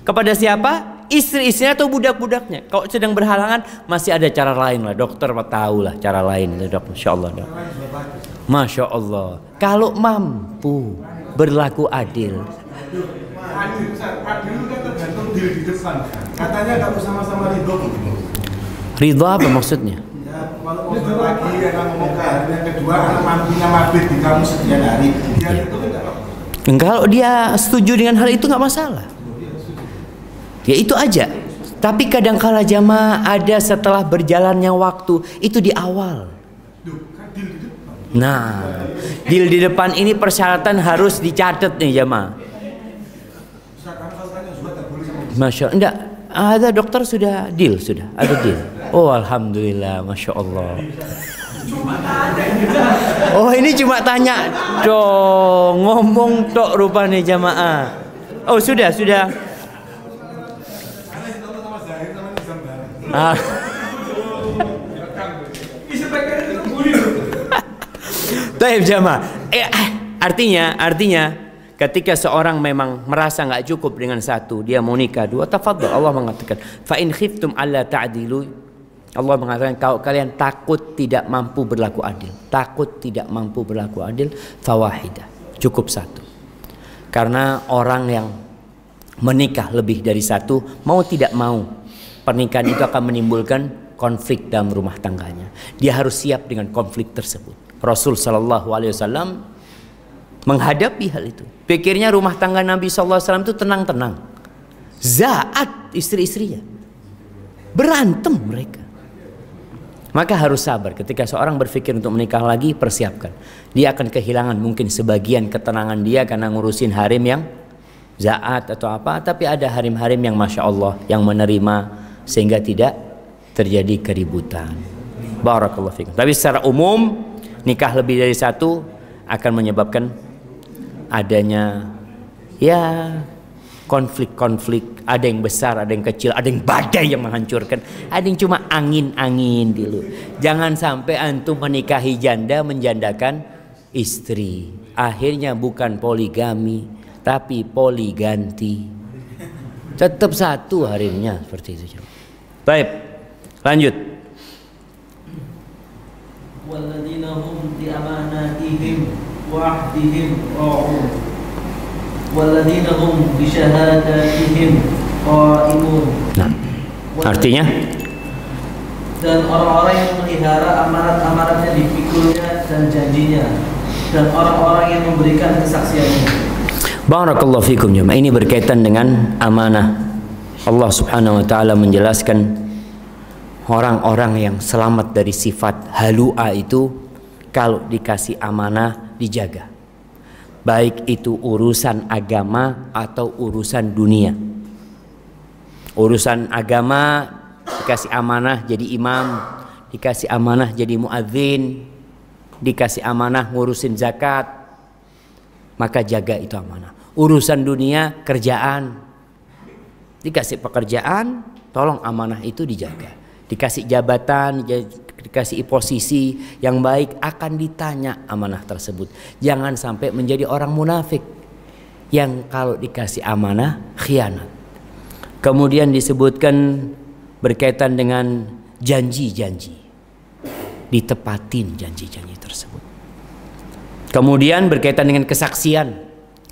kepada siapa? Istri-istrinya atau budak-budaknya. Kalau sedang berhalangan masih ada cara lain lah. Dokter tahu lah cara lain, dok. Masya Allah, dok. Masya Allah. Kalau mampu berlaku adil. Adil kan tergantung diri di depan. Katanya kalau sama-sama ridho gitu. Ridho apa maksudnya? Ya, kalau lagi anak ngomong ke hari yang kedua, anak mampunya mabit di kamu sekian hari. Dia itu kan enggak apa-apa. Kalau dia setuju dengan hal itu nggak masalah. Ya itu aja. Tapi kadangkala jamaah ada setelah berjalannya waktu, itu di awal. Nah, deal di depan ini persyaratan harus dicatat nih jamaah. Masya Allah. Enggak, ada dokter sudah deal, sudah ada deal. Oh alhamdulillah, masya Allah. Oh ini cuma tanya dong, ngomong tok rupanya jamaah. Oh sudah. Taib jamaah. Artinya ketika seorang memang merasa nggak cukup dengan satu, dia mau nikah dua, tafadhol. Allah mengatakan, fa in khiftum alla ta'dilu. Allah mengatakan kalau kalian takut tidak mampu berlaku adil, fawahidah. Cukup satu. Karena orang yang menikah lebih dari satu, mau tidak mau, pernikahan itu akan menimbulkan konflik dalam rumah tangganya. Dia harus siap dengan konflik tersebut. Rasul Shallallahu Alaihi Wasallam menghadapi hal itu. Pikirnya rumah tangga Nabi Sallallahu Alaihi Wasallam itu tenang-tenang. Zaat istri-istrinya, berantem mereka. Maka harus sabar ketika seorang berpikir untuk menikah lagi, persiapkan. Dia akan kehilangan mungkin sebagian ketenangan dia karena ngurusin harim yang zaat atau apa. Tapi ada harim-harim yang masya Allah yang menerima sehingga tidak terjadi keributan. Barakallahu fikum. Tapi secara umum nikah lebih dari satu akan menyebabkan adanya ya konflik-konflik. Ada yang besar, ada yang kecil, ada yang badai yang menghancurkan, ada yang cuma angin-angin dulu. Jangan sampai antum menikahi janda menjandakan istri. Akhirnya bukan poligami tapi poliganti. Tetap satu harimnya seperti itu. Baik, lanjut. Walladzina hum bi amanatihim wa ahdihim ra'un. Walladzina hum bi syahadatihim qaimun. Nah, artinya dan orang-orang yang memelihara amanat-amanatnya dipikulnya dan janjinya, dan orang-orang yang memberikan kesaksiannya. Barakallahu fikum jemaah. Ini berkaitan dengan amanah. Allah Subhanahu wa taala menjelaskan orang-orang yang selamat dari sifat halua itu kalau dikasih amanah dijaga. Baik itu urusan agama atau urusan dunia. Urusan agama dikasih amanah jadi imam, dikasih amanah jadi muadzin, dikasih amanah ngurusin zakat, maka jaga itu amanah. Urusan dunia, kerjaan, dikasih pekerjaan, tolong amanah itu dijaga. Dikasih jabatan, dikasih posisi yang baik, akan ditanya amanah tersebut. Jangan sampai menjadi orang munafik yang kalau dikasih amanah khianat. Kemudian disebutkan berkaitan dengan janji-janji, ditepatin janji-janji tersebut. Kemudian berkaitan dengan kesaksian,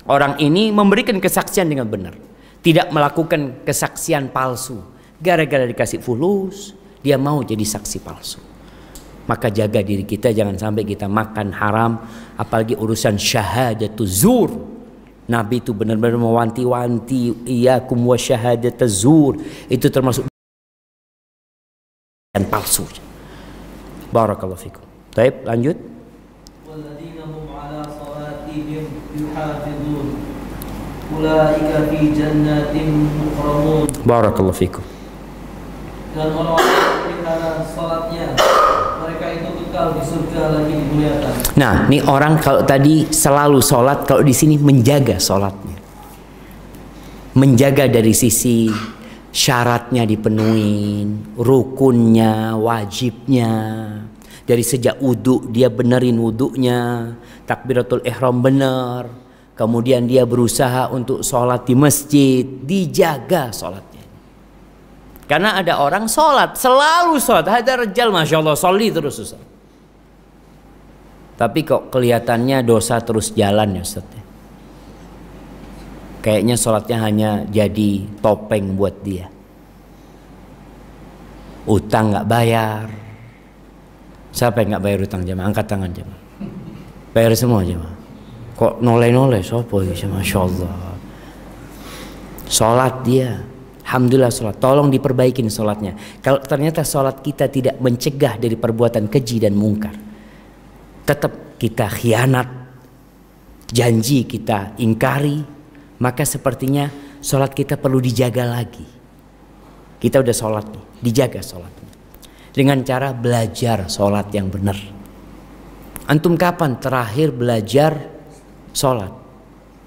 orang ini memberikan kesaksian dengan benar, tidak melakukan kesaksian palsu. Gara-gara dikasih fulus, dia mau jadi saksi palsu. Maka jaga diri kita, jangan sampai kita makan haram, apalagi urusan syahadatuz zur. Nabi itu benar-benar mewanti-wanti, iyyakum wa syahadatuz zur. Itu termasuk dan palsu. Barakallahu fikum. Baik, lanjut. Walladzina hum 'ala salatihim yuhafizun. Ulaika fi jannatin mukramun. Barakallahu fikum. Dan orang-orang yang memelihara salatnya, mereka itu kekal di surga lagi dimuliakan. Nah, ini orang kalau tadi selalu sholat, kalau di sini menjaga sholatnya, menjaga dari sisi syaratnya dipenuhi, rukunnya, wajibnya. Dari sejak wudhu dia benerin wudhunya, takbiratul ihram benar, kemudian dia berusaha untuk sholat di masjid, dijaga sholatnya. Karena ada orang sholat, selalu sholat. Ada rejal, masya Allah, sholli terus Ustaz. Tapi kok kelihatannya dosa terus jalan ya Ustaz. Kayaknya sholatnya hanya jadi topeng buat dia. Utang nggak bayar. Siapa yang nggak bayar utang jemaah? Angkat tangan jemaah. Bayar semua jemaah. Kok noleh-noleh? Sopo ya, masya Allah. Sholat dia. Alhamdulillah sholat. Tolong diperbaikin sholatnya. Kalau ternyata sholat kita tidak mencegah dari perbuatan keji dan mungkar, tetap kita khianat, janji kita ingkari, maka sepertinya sholat kita perlu dijaga lagi. Kita udah sholat nih, dijaga sholatnya dengan cara belajar sholat yang benar. Antum kapan terakhir belajar sholat?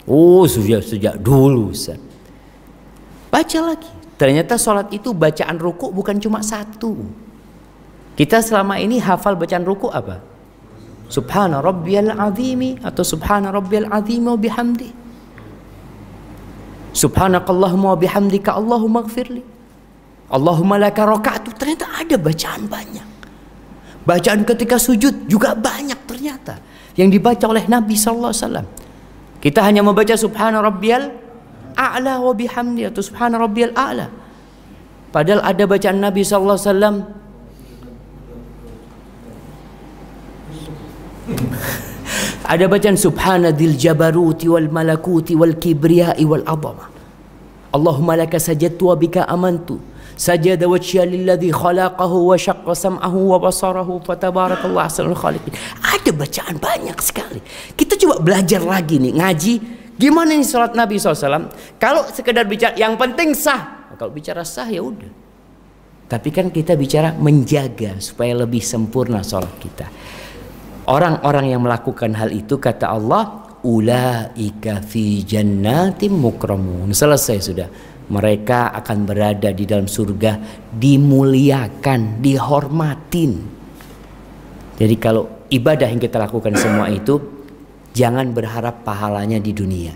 Oh, sejak dulu Ustaz. Baca lagi. Ternyata sholat itu bacaan ruku bukan cuma satu. Kita selama ini hafal bacaan ruku apa? Subhana rabbiyal azimi atau subhana rabbiyal azimi wa bihamdi. Subhanakallahumma wa bihamdika Allahumma gfirli. Allahumma laka raka'tu. Ternyata ada bacaan banyak. Bacaan ketika sujud juga banyak ternyata yang dibaca oleh Nabi sallallahu alaihi wasallam. Kita hanya membaca subhana rabbiyal a'la wa bihamdi atau subhana rabbiyal a'la. Padahal ada bacaan Nabi sallallahu alaihi wasallam ada bacaan subhana dzil jabaruti wal malakuti wal kibriyai wal azama. Allahumma laka sajadtu wa bika amantu. Sajada wajhiya lilladzi khalaqahu wa syaqqa sam'ahu wa basarahu fatabarakallahu ahsanul khaliqin. Ada bacaan banyak sekali. Kita coba belajar lagi nih, ngaji gimana nih salat Nabi SAW. Kalau sekedar bicara yang penting sah, kalau bicara sah ya udah. Tapi kan kita bicara menjaga supaya lebih sempurna salat kita. Orang-orang yang melakukan hal itu kata Allah, ulaika fi jannatin mukramun. Selesai sudah. Mereka akan berada di dalam surga, dimuliakan, dihormatin. Jadi kalau ibadah yang kita lakukan semua itu, jangan berharap pahalanya di dunia.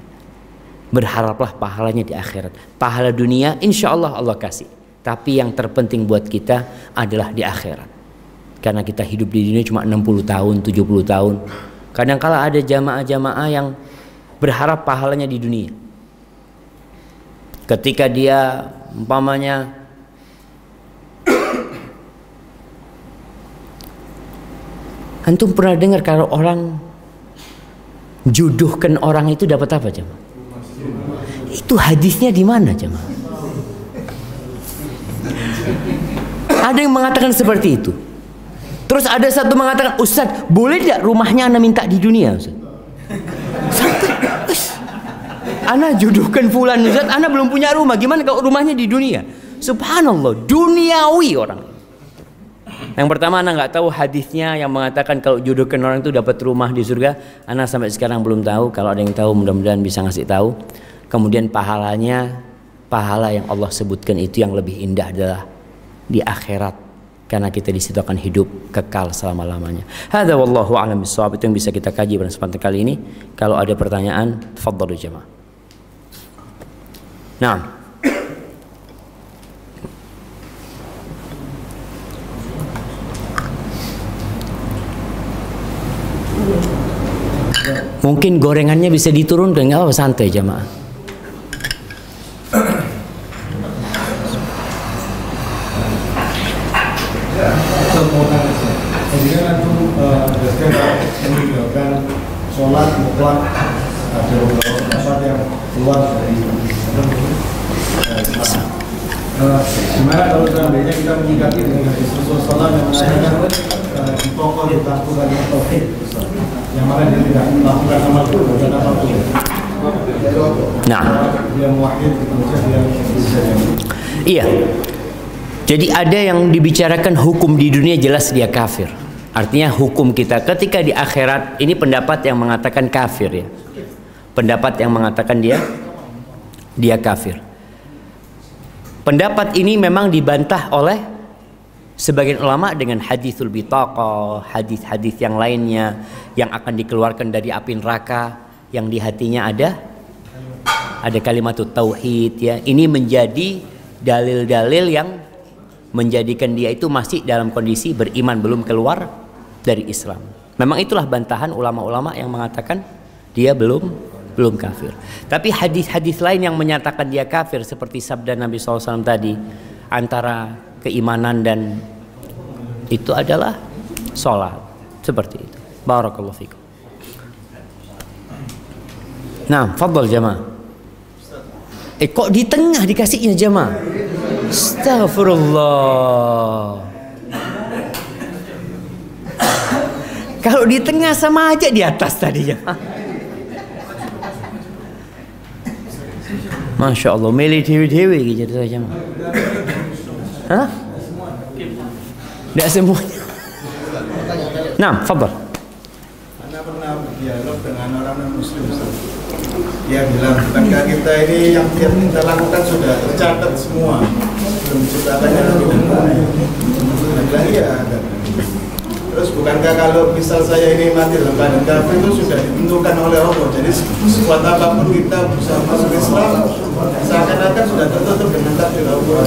Berharaplah pahalanya di akhirat. Pahala dunia insya Allah Allah kasih. Tapi yang terpenting buat kita adalah di akhirat. Karena kita hidup di dunia cuma 60 tahun, 70 tahun. Kadang-kala ada jamaah-jamaah yang berharap pahalanya di dunia. Ketika dia umpamanya antum pernah dengar kalau orang jodohkan orang itu dapat apa jemaah? Itu hadisnya di mana jemaah? Ada yang mengatakan seperti itu. Terus ada satu mengatakan, Ustaz, boleh tidak rumahnya ana minta di dunia Ustaz? Ana jodohkan fulan Ustaz, ana belum punya rumah, gimana kalau rumahnya di dunia? Subhanallah, duniawi orang. Yang pertama, ana nggak tahu hadisnya yang mengatakan kalau jodohkan orang itu dapat rumah di surga. Ana sampai sekarang belum tahu. Kalau ada yang tahu mudah-mudahan bisa ngasih tahu. Kemudian pahalanya, pahala yang Allah sebutkan itu yang lebih indah adalah di akhirat. Karena kita di situ akan hidup kekal selama-lamanya. Hadza wallahu a'lam bissawab. Itu yang bisa kita kaji pada kesempatan kali ini. Kalau ada pertanyaan, tafadhalu jemaah. Nah, mungkin gorengannya bisa diturunkan, nggak apa-apa, santai jemaah. Kemudian itu meninggalkan sholat mutlak, ada beberapa sholat yang keluar dari gimana kalau seandainya kita menyikapi dengan hadis Rasulullah yang mengatakan di pokok dilakukan tauhid, yang mana dia tidak melakukan amal pun dan apapun. Nah, dia muwahhid, kemudian dia bisa. Iya. Jadi ada yang dibicarakan hukum di dunia jelas dia kafir. Artinya hukum kita ketika di akhirat, ini pendapat yang mengatakan kafir ya. Pendapat yang mengatakan dia kafir. Pendapat ini memang dibantah oleh sebagian ulama dengan haditsul bitaqah, hadis-hadis yang lainnya yang akan dikeluarkan dari api neraka yang di hatinya ada kalimat tauhid ya. Ini menjadi dalil-dalil yang menjadikan dia itu masih dalam kondisi beriman, belum keluar dari Islam. Memang itulah bantahan ulama-ulama yang mengatakan dia belum kafir. Tapi hadis-hadis lain yang menyatakan dia kafir seperti sabda Nabi SAW tadi, antara keimanan dan itu adalah sholat, seperti itu. Barakallahu fikum. Nah, fadhal jamaah. Kok di tengah dikasihnya jamaah? Astagfirullah. Kalau di tengah sama aja di atas tadi jamaah. Masya Allah, milih dewi-dewi gitu saja. Hah? Tidak semuanya. Nah, fadhal. Anda pernah berdialog dengan orang non-muslim, dia bilang, bukankah kita ini yang kita lakukan sudah tercatat semua, belum ciptakannya lebih dahulu. Dia bilang iya. Terus bukankah kalau misal saya ini mati dalam keadaan kafir itu sudah ditentukan oleh Allah, jadi sekuat apapun kita bisa masuk Islam, seakan-akan sudah tertutup dengan takdir Allah.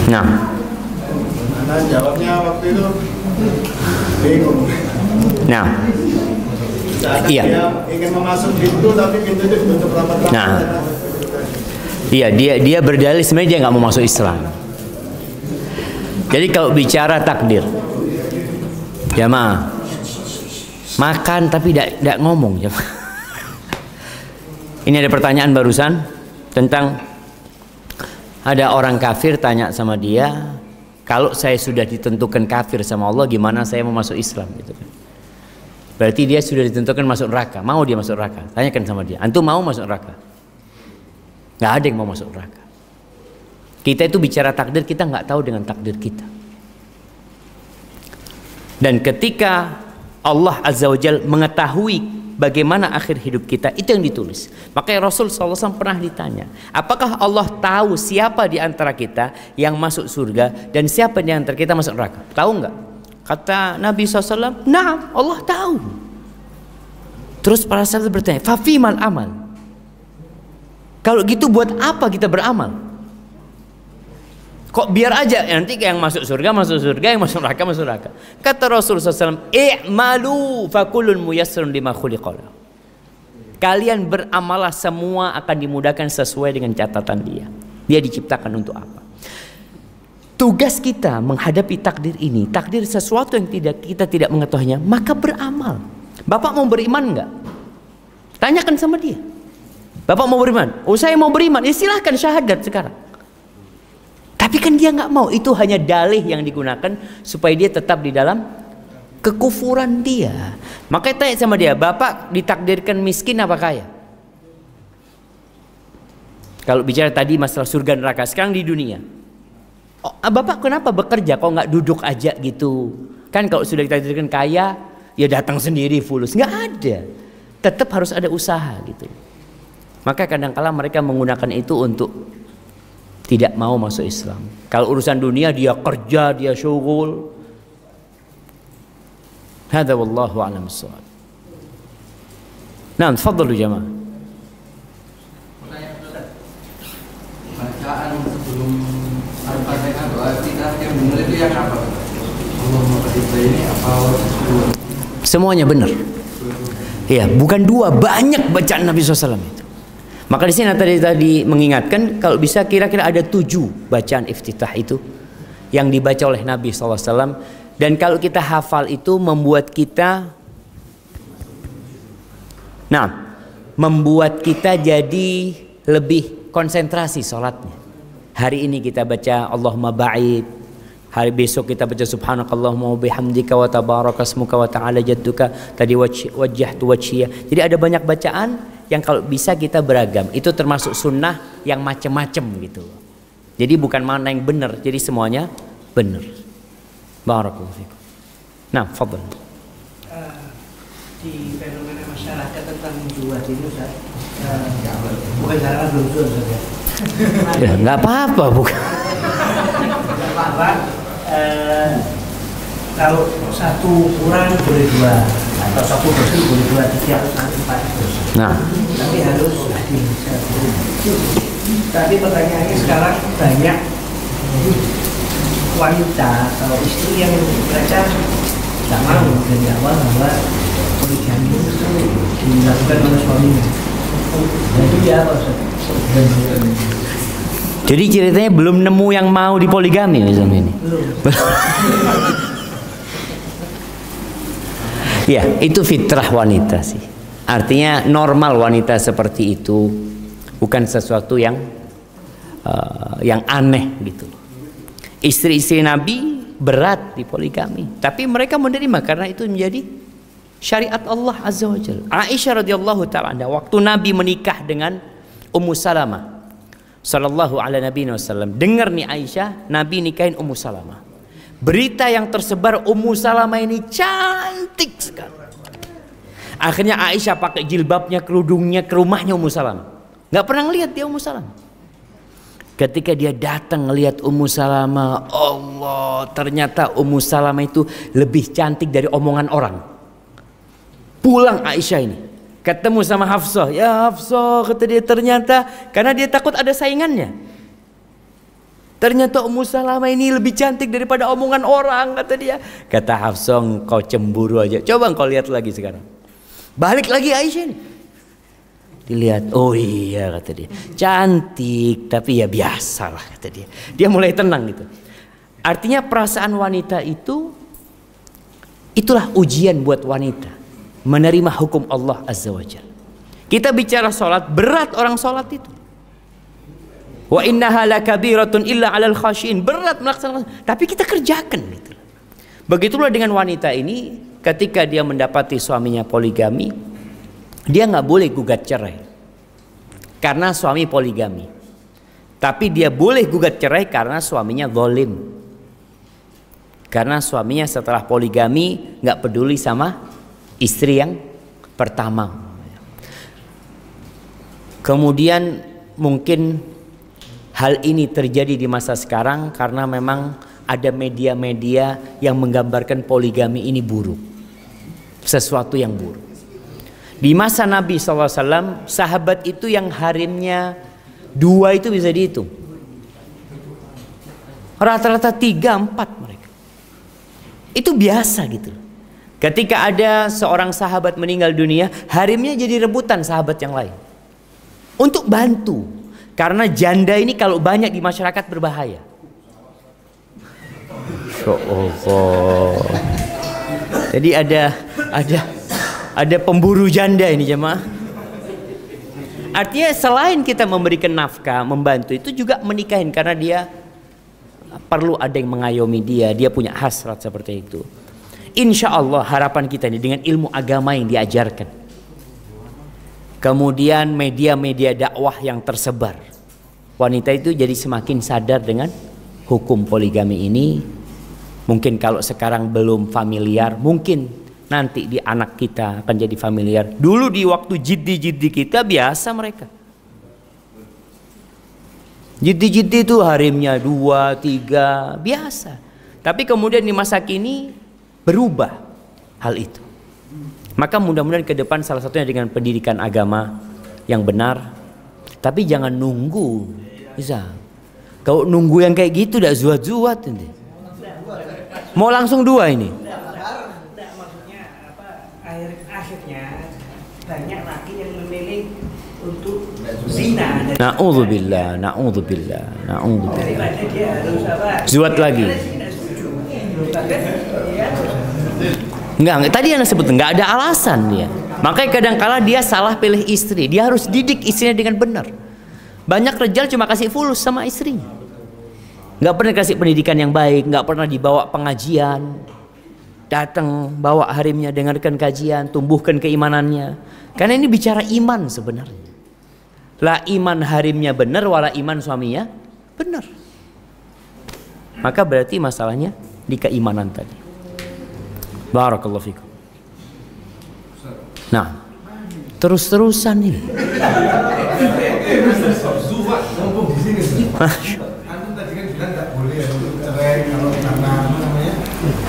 Nah, Anda jawabnya waktu itu bingung. nah, Seakan iya. dia ingin memasuk pintu tapi pintu itu ditutup rapat-rapat. Nah, iya, dia berdalih sebenarnya dia nggak mau masuk Islam. Jadi kalau bicara takdir, jamaah, makan tapi tidak ngomong jamaah. Ini ada pertanyaan barusan tentang ada orang kafir tanya sama dia, kalau saya sudah ditentukan kafir sama Allah, gimana saya mau masuk Islam gitu kan? Berarti dia sudah ditentukan masuk neraka. Mau dia masuk neraka? Tanyakan sama dia. Antum mau masuk neraka? Nggak ada yang mau masuk neraka. Kita itu bicara takdir, kita nggak tahu dengan takdir kita. Dan ketika Allah Azza wa Jalla mengetahui bagaimana akhir hidup kita, itu yang ditulis. Makanya Rasul SAW pernah ditanya, apakah Allah tahu siapa di antara kita yang masuk surga dan siapa di antara kita masuk neraka? Tahu nggak? Kata Nabi SAW, nah, Allah tahu. Terus para sahabat bertanya, fafimal amal? Kalau gitu buat apa kita beramal? Kok biar aja nanti yang masuk surga, yang masuk neraka. Kata Rasulullah SAW, i'malu fakullun muyassarun lima khuliqa lahu. Kalian beramalah, semua akan dimudahkan sesuai dengan catatan dia. Dia diciptakan untuk apa? Tugas kita menghadapi takdir ini, takdir sesuatu yang kita tidak mengetahuinya, maka beramal. Bapak mau beriman enggak? Tanyakan sama dia. Bapak mau beriman? Oh, saya mau beriman. Ya silahkan syahadat sekarang. Tapi kan dia nggak mau. Itu hanya dalih yang digunakan supaya dia tetap di dalam kekufuran dia. Makanya tanya sama dia, Bapak ditakdirkan miskin apa kaya? Kalau bicara tadi masalah surga neraka, sekarang di dunia. Oh, Bapak kenapa bekerja? Kok nggak duduk aja gitu? Kan kalau sudah ditakdirkan kaya, ya datang sendiri fulus. Nggak ada. Tetap harus ada usaha gitu. Maka kadang-kala mereka menggunakan itu untuk tidak mau masuk Islam. Kalau urusan dunia dia kerja, dia syughul. Hadza wallahu a'lam bissawab. Nah, tafadhalu jamaah. Bacaan sebelum Al-Fatihah, doa kita yang benar itu yang apa? Allahumma qadibna ini apa? Semuanya benar. Iya, bukan dua, banyak bacaan Nabi SAW itu. Maka di sini tadi mengingatkan, kalau bisa kira-kira ada 7 bacaan iftitah itu yang dibaca oleh Nabi SAW. Dan kalau kita hafal itu membuat kita, membuat kita jadi lebih konsentrasi sholatnya. Hari ini kita baca Allahumma ba'id, hari besok kita baca subhanakallahumma wa bihamdika wa tabarakasmuka wa ta'ala jadduka, tadi wajjahtu wajhiyah. Jadi ada banyak bacaan yang kalau bisa kita beragam. Itu termasuk sunnah yang macam-macam gitu. Jadi bukan mana yang benar, jadi semuanya benar. Barakallahu fikum. Nah, fadhal. Di fenomena masyarakat tentang nubuat ini Ustaz, bukan larangan belum saja. Ya, nggak apa-apa, bukan. Nggak apa-apa. Kalau satu kurang boleh 2, atau satu bersih boleh 2, 3, 4. Nah, Tapi harus adil. Tapi pertanyaannya sekarang banyak wanita atau istri yang mereka tidak mau dari awal bahwa poligami itu dilakukan oleh suaminya. Nah, itu dia apa Ustaz? Jadi ceritanya belum nemu yang mau dipoligami misalnya ini. Ya, itu fitrah wanita sih. Artinya normal wanita seperti itu, bukan sesuatu yang aneh gitu. Istri-istri Nabi berat di poligami, tapi mereka menerima karena itu menjadi syariat Allah Azza wa Jalla. Aisyah radhiyallahu taala anha waktu Nabi menikah dengan Ummu Salamah sallallahu alaihi wasallam. Dengar nih Aisyah, Nabi nikahin Ummu Salamah. Berita yang tersebar Ummu Salamah ini cantik sekali. Akhirnya Aisyah pakai jilbabnya, kerudungnya ke rumahnya Ummu Salamah. Nggak pernah ngelihat dia Ummu Salamah. Ketika dia datang ngelihat Ummu Salamah, Allah, ternyata Ummu Salamah itu lebih cantik dari omongan orang. Pulang Aisyah ini ketemu sama Hafsah. Ya Hafsah, kata dia, ternyata karena dia takut ada saingannya. Ternyata Ummu Salamah ini lebih cantik daripada omongan orang, kata dia. Kata Hafsah, kau cemburu aja. Coba kau lihat lagi sekarang. Balik lagi Aisyah ini. Dilihat, oh iya kata dia, cantik tapi ya biasalah kata dia. Dia mulai tenang gitu. Artinya perasaan wanita itu, itulah ujian buat wanita menerima hukum Allah Azza wa Jalla. Kita bicara sholat, berat orang sholat itu. Wa innaha lakabiratun illa 'alal khashin, berat melaksanakan, tapi kita kerjakan gitu. Begitulah dengan wanita ini, ketika dia mendapati suaminya poligami, dia nggak boleh gugat cerai karena suami poligami, tapi dia boleh gugat cerai karena suaminya zalim, karena suaminya setelah poligami nggak peduli sama istri yang pertama. Kemudian mungkin hal ini terjadi di masa sekarang karena memang ada media-media yang menggambarkan poligami ini buruk, sesuatu yang buruk. Di masa Nabi SAW, sahabat itu yang harimnya 2 itu bisa dihitung. Rata-rata 3-4 mereka. Itu biasa gitu. Ketika ada seorang sahabat meninggal dunia, harimnya jadi rebutan sahabat yang lain untuk bantu. Karena janda ini kalau banyak di masyarakat berbahaya. Oh. Jadi ada pemburu janda ini jemaah. Artinya selain kita memberikan nafkah, membantu, itu juga menikahin karena dia perlu ada yang mengayomi dia, dia punya hasrat seperti itu. Insya Allah harapan kita ini dengan ilmu agama yang diajarkan, kemudian media-media dakwah yang tersebar, wanita itu jadi semakin sadar dengan hukum poligami ini. Mungkin kalau sekarang belum familiar, mungkin nanti di anak kita akan jadi familiar. Dulu di waktu jiddi-jiddi kita biasa mereka. Jiddi-jiddi itu harimnya 2, 3, biasa. Tapi kemudian di masa kini berubah hal itu. Maka mudah-mudahan ke depan salah satunya dengan pendidikan agama yang benar. Tapi jangan nunggu. Bisa. Kalau nunggu yang kayak gitu udah zuat-zuat nanti. Mau langsung 2 ini. Akhirnya banyak laki yang memilih untuk zina. Na'udzubillah. Daripada dia harus apa? Zuat lagi. Enggak, tadi yang sebut enggak ada alasan dia. Makanya kadang-kala dia salah pilih istri. Dia harus didik istrinya dengan benar. Banyak rejal cuma kasih fulus sama istrinya. Enggak pernah kasih pendidikan yang baik, enggak pernah dibawa pengajian. Datang bawa harimnya, dengarkan kajian, tumbuhkan keimanannya. Karena ini bicara iman sebenarnya. Lah iman harimnya benar, wala iman suaminya benar. Maka berarti masalahnya di keimanan tadi. Barakallahu fikum. Nah, terus-terusan ini.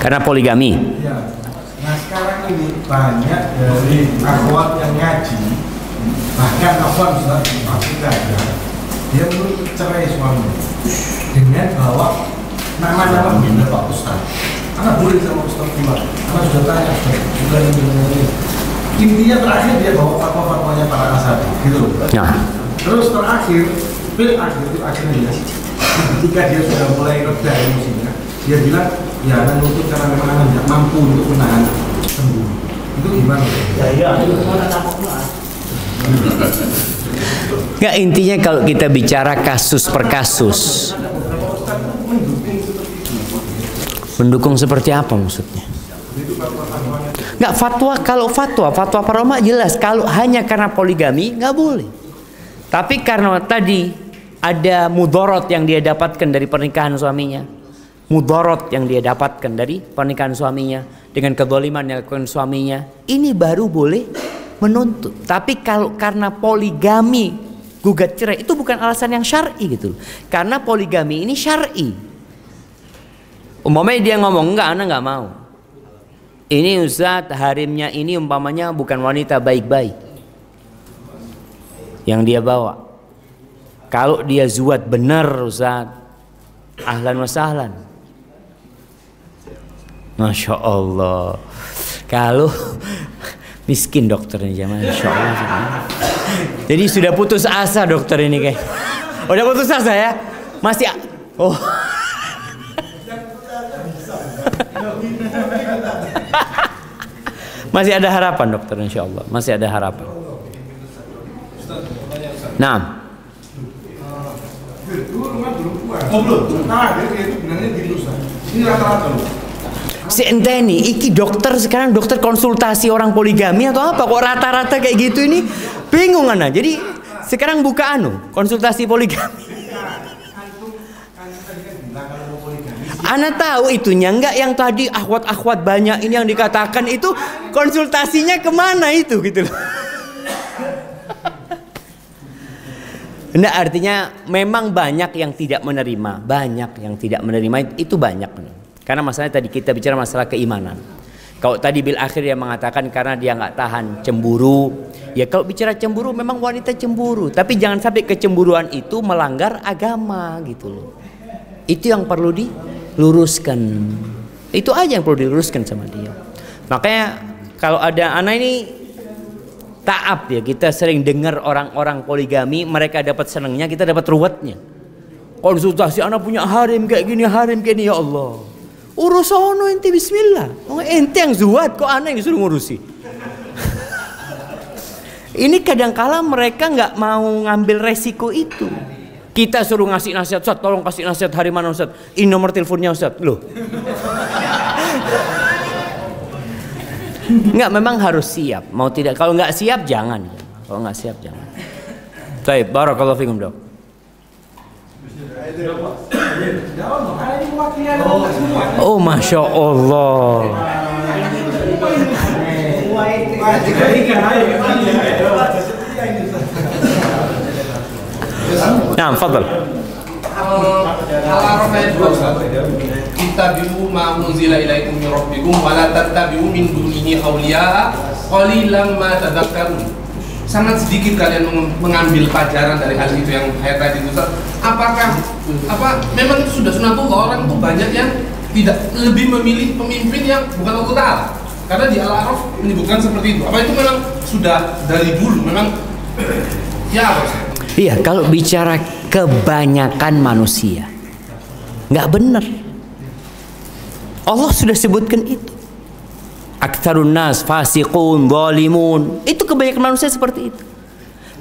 Karena poligami. Ya. Nah sekarang ini banyak dari akhwat yang ngaji, bahkan akhwat maksudnya ada, dia menuntut cerai suami dengan bawa nama-nama Pak Ustaz. Anak boleh sama Ustaz Umar. Anak sudah tanya juga ini. Intinya terakhir dia bawa fatwa-fatwanya para ashabi, gitu loh. Nah, Terus terakhir, akhirnya ketika dia sudah mulai reda emosinya, dia bilang, ya anak nuntut karena memang anak tidak mampu untuk menahan sembuh. Itu gimana? nggak, intinya kalau kita bicara kasus per kasus, mendukung seperti apa maksudnya? Nggak, kalau fatwa para ulama jelas, kalau hanya karena poligami nggak boleh. Tapi karena tadi ada mudorot yang dia dapatkan dari pernikahan suaminya, mudorot yang dia dapatkan dari pernikahan suaminya dengan kezaliman yang dilakukan suaminya, ini baru boleh menuntut. Tapi kalau karena poligami gugat cerai, itu bukan alasan yang syar'i gitu. Karena poligami ini syar'i. Umpamanya dia ngomong, enggak, anak nggak mau. Ini Ustaz, harimnya ini umpamanya bukan wanita baik-baik yang dia bawa. Kalau dia zuat benar Ustaz, ahlan wa sahlan. Masya Allah. Kalau miskin dokternya zaman, Masya Allah. Jadi sudah putus asa dokter ini kayak. Udah putus asa ya? Masih oh. Masih ada harapan dokter, insya Allah. Masih ada harapan. Nah, si ente nih, iki dokter sekarang dokter konsultasi orang poligami atau apa? Kok rata-rata kayak gitu ini? Bingung ana. Jadi sekarang buka konsultasi poligami. Ana tahu itunya, enggak yang tadi akhwat-akhwat banyak ini yang dikatakan itu konsultasinya kemana itu gitu loh. Enggak, artinya memang banyak yang tidak menerima, itu banyak. Karena masalahnya tadi kita bicara masalah keimanan. Kalau tadi bil akhir yang mengatakan karena dia nggak tahan cemburu, ya kalau bicara cemburu memang wanita cemburu, tapi jangan sampai kecemburuan itu melanggar agama gitu loh. Itu yang perlu diluruskan. Itu aja yang perlu diluruskan sama dia. Makanya kalau ada anak ini taab ya, kita sering dengar orang-orang poligami, mereka dapat senangnya, kita dapat ruwetnya. Konsultasi anak punya harim kayak gini, ya Allah. Urus sono ente, bismillah. Ente yang zuat, kok anak yang disuruh ngurusi. Ini kadangkala mereka nggak mau ngambil resiko itu. Kita suruh ngasih nasihat, Ustaz, tolong kasih nasihat hari mana Ustaz? Ini nomor teleponnya Ustaz. Loh. Enggak, memang harus siap. Mau tidak, kalau nggak siap jangan. Kalau nggak siap jangan. Baik, barakallahu fikum dok. Oh, masya Allah. Nah, fadal. Al-A'raf ayat 2. Ittabi'u ma unzila ilaikum min rabbikum wa la tattabi'u min dunihi awliya'a qalilan ma tadhakkarun. Sangat sedikit kalian mengambil pelajaran dari hal itu yang ayat tadi itu. Apakah memang itu sudah sunatullah, orang itu banyak yang tidak lebih memilih pemimpin yang bukan Allah Ta'ala. Karena di Al-A'raf menyebutkan seperti itu. Apa itu memang sudah dari dulu memang ya apa sih? Iya, kalau bicara kebanyakan manusia nggak benar. Allah sudah sebutkan itu. Aktsarun nas fasiqun zalimun. Itu kebanyakan manusia seperti itu.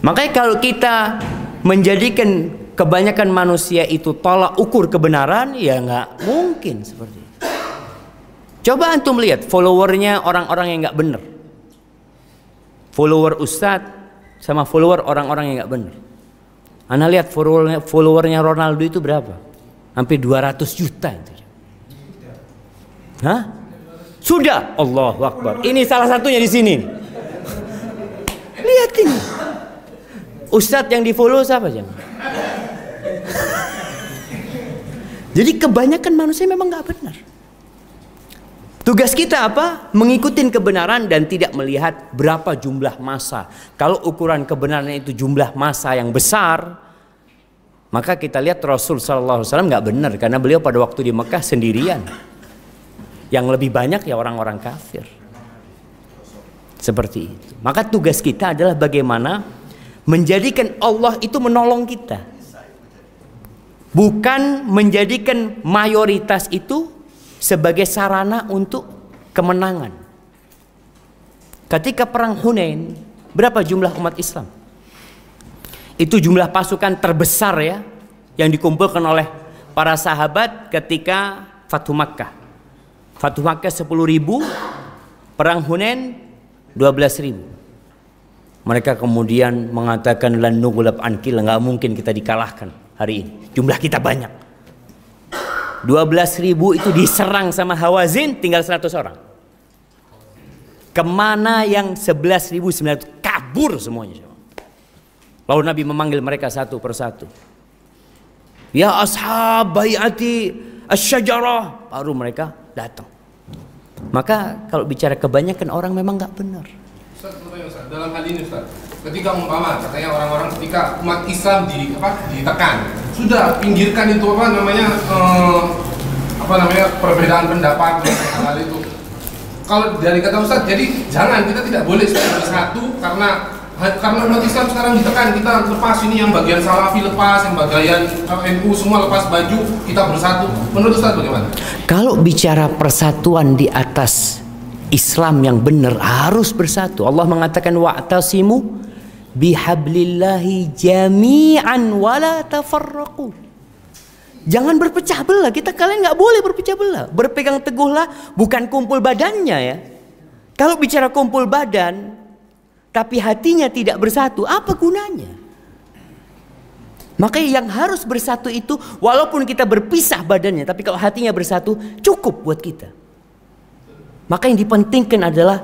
Makanya kalau kita menjadikan kebanyakan manusia itu tolak ukur kebenaran, ya nggak mungkin seperti itu. Coba antum lihat followernya orang-orang yang nggak benar. Follower ustadz sama follower orang-orang yang nggak benar. Anda lihat followernya Ronaldo itu berapa? Hampir 200 juta itu. Hah? Sudah, Allahu Akbar. Ini salah satunya di sini. Lihat ini. Ustadz yang di follow siapa aja? Jadi kebanyakan manusia memang nggak benar. Tugas kita apa? Mengikuti kebenaran dan tidak melihat berapa jumlah massa. Kalau ukuran kebenaran itu jumlah massa yang besar, Maka kita lihat Rasul SAW nggak benar, karena beliau pada waktu di Mekah sendirian. Yang lebih banyak ya orang-orang kafir. Seperti itu. Maka tugas kita adalah bagaimana menjadikan Allah itu menolong kita. Bukan menjadikan mayoritas itu sebagai sarana untuk kemenangan. Ketika perang Hunain, berapa jumlah umat Islam? Itu jumlah pasukan terbesar ya yang dikumpulkan oleh para sahabat ketika Fathu Makkah. Fathu Makkah 10.000, perang Hunain 12.000. Mereka kemudian mengatakan lan nughlab ankil, nggak mungkin kita dikalahkan hari ini. Jumlah kita banyak. 12.000 itu diserang sama Hawazin, tinggal 100 orang. Kemana yang 11.900? Kabur semuanya. Lalu Nabi memanggil mereka satu persatu. Ya ashab bai'ati asy-syajarah. Baru mereka datang. Maka kalau bicara kebanyakan orang memang nggak benar. Ustaz, dalam hal ini Ustaz, ketika umpama katanya orang-orang ketika umat Islam ditekan, sudah pinggirkan itu perbedaan pendapat hal itu. Kalau dari kata Ustaz, jadi jangan, kita tidak boleh bersatu karena umat Islam sekarang ditekan, kita lepas ini, yang bagian Salafi lepas, yang bagian NU semua lepas baju, kita bersatu. Menurut Ustaz bagaimana? Kalau bicara persatuan di atas Islam yang benar, harus bersatu. Allah mengatakan wa'tasimu bihablillahi jami'an wala tafarraqu. Jangan berpecah belah. Kalian nggak boleh berpecah belah. Berpegang teguhlah, bukan kumpul badannya ya. Kalau bicara kumpul badan tapi hatinya tidak bersatu, apa gunanya? Makanya yang harus bersatu itu, walaupun kita berpisah badannya, tapi kalau hatinya bersatu, cukup buat kita. Maka yang dipentingkan adalah,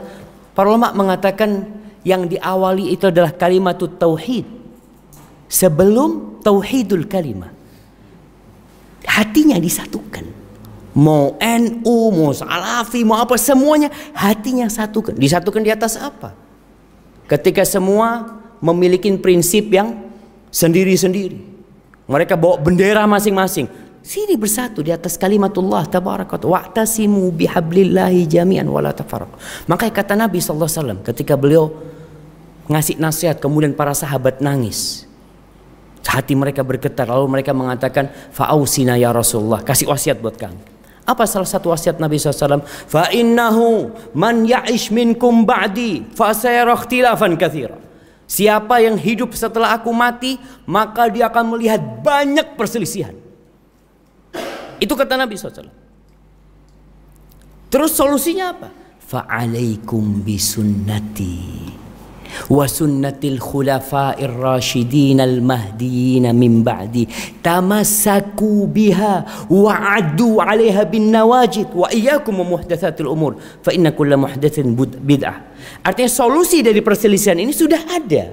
para ulama mengatakan yang diawali itu adalah kalimatut tauhid. Sebelum tauhidul kalimah, hatinya disatukan. Mau NU, mau Salafi, mau apa, semuanya hatinya satukan. Disatukan di atas apa? Ketika semua memiliki prinsip yang sendiri-sendiri. Mereka bawa bendera masing-masing. Sini bersatu di atas kalimatullah tabaraka wa ta'tasimu bihablillahi jami'an wala tafarraqu. Maka kata Nabi SAW ketika beliau ngasih nasihat, kemudian para sahabat nangis. Hati mereka bergetar, lalu mereka mengatakan fa'ausina ya Rasulullah, kasih wasiat buat kami. Apa salah satu wasiat Nabi SAW? Fa innahu man ya'ish minkum ba'di fa sayara ikhtilafan katsira. Siapa yang hidup setelah aku mati, maka dia akan melihat banyak perselisihan. Itu kata Nabi SAW. Terus solusinya apa? Fa alaikum bisunnati wa sunnatil khulafa'ir rasyidin al-mahdiyyin min ba'di tamassaku biha wa 'addu 'alaiha bin nawajid wa iyyakum muhdatsatil umur fa inna kulla muhdatsin bid'ah. Artinya solusi dari perselisihan ini sudah ada.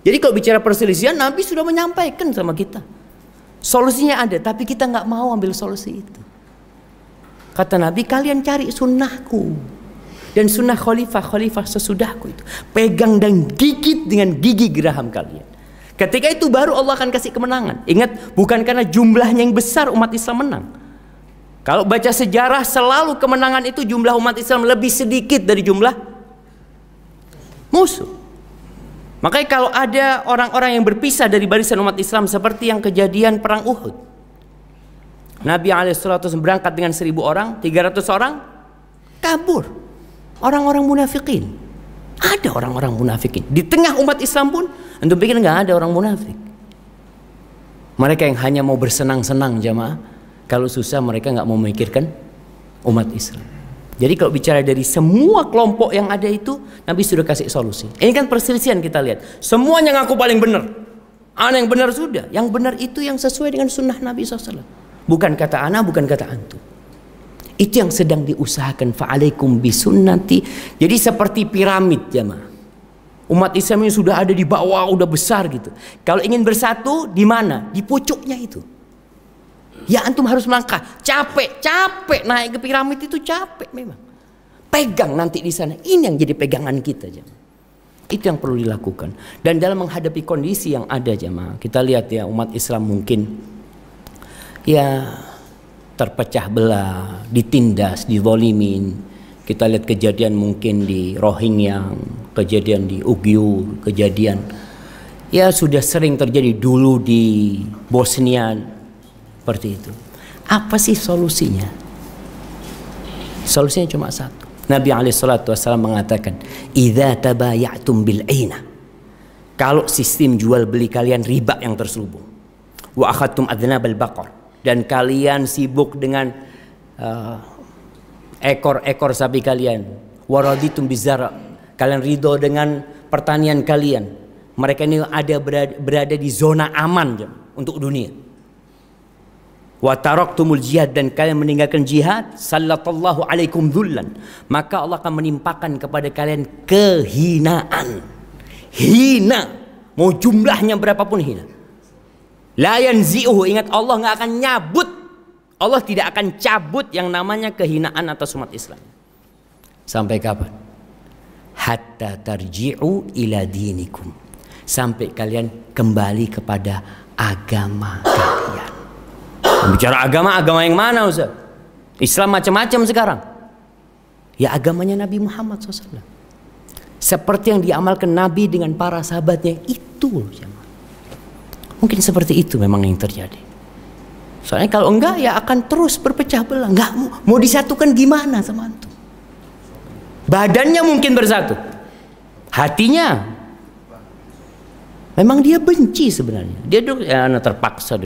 Jadi kalau bicara perselisihan, Nabi sudah menyampaikan sama kita. Solusinya ada, tapi kita nggak mau ambil solusi itu. Kata Nabi, kalian cari sunnahku dan sunnah khalifah sesudahku itu. Pegang dan gigit dengan gigi geraham kalian. Ketika itu baru Allah akan kasih kemenangan. Ingat, bukan karena jumlahnya yang besar umat Islam menang. Kalau baca sejarah, selalu kemenangan itu jumlah umat Islam lebih sedikit dari jumlah musuh. Makanya kalau ada orang-orang yang berpisah dari barisan umat Islam, seperti yang kejadian perang Uhud, Nabi alaihissalatu berangkat dengan 1.000 orang, 300 orang kabur. Orang-orang munafikin. Ada orang-orang munafikin di tengah umat Islam pun. Antum pikir nggak ada orang munafik? Mereka yang hanya mau bersenang-senang jamaah. Kalau susah mereka nggak mau memikirkan umat Islam. Jadi kalau bicara dari semua kelompok yang ada itu, Nabi sudah kasih solusi. Ini kan perselisihan kita lihat. Semuanya ngaku paling benar. Ana yang benar sudah. Yang benar itu yang sesuai dengan sunnah Nabi SAW. Bukan kata ana, bukan kata antum. Itu yang sedang diusahakan. Fa'alaikum bisunnati. Jadi seperti piramid jamaah. Umat Islam ini sudah ada di bawah, udah besar gitu. Kalau ingin bersatu, di mana? Di pucuknya itu. Ya antum harus melangkah. Capek naik ke piramid itu capek memang. Pegang nanti di sana. Ini yang jadi pegangan kita jamaah. Itu yang perlu dilakukan. Dan dalam menghadapi kondisi yang ada jemaah, kita lihat ya, umat Islam mungkin ya terpecah belah, ditindas, dizolimin. Kita lihat kejadian mungkin di Rohingya, kejadian di Uyghur, kejadian ya sudah sering terjadi dulu di Bosnia, seperti itu. Apa sih solusinya? Solusinya cuma satu. Nabi SAW mengatakan, "Idza tabayatum bil aina." Kalau sistem jual beli kalian riba yang terselubung. Wa akhadtum adnabal baqar, dan kalian sibuk dengan ekor-ekor sapi kalian. Wa raditum bizara, kalian ridho dengan pertanian kalian. Mereka ini berada di zona aman untuk dunia. Wa taraktumul jihad, dan kalian meninggalkan jihad, sallallahu alaikum dzullan, maka Allah akan menimpakan kepada kalian kehinaan. Hina, mau jumlahnya berapapun hina. La yanzi'uhu, ingat Allah nggak akan nyabut. Allah tidak akan cabut yang namanya kehinaan atas umat Islam. Sampai kapan? Hatta tarji'u ila dinikum, sampai kalian kembali kepada agama kalian. Bicara agama yang mana Ustaz? Islam macam-macam sekarang. Ya agamanya Nabi Muhammad SAW. Seperti yang diamalkan Nabi dengan para sahabatnya itu. Mungkin seperti itu memang yang terjadi. Soalnya kalau enggak ya akan terus berpecah belah. Enggak mau disatukan gimana sama antum? Badannya mungkin bersatu. Hatinya memang dia benci sebenarnya. Dia terpaksa.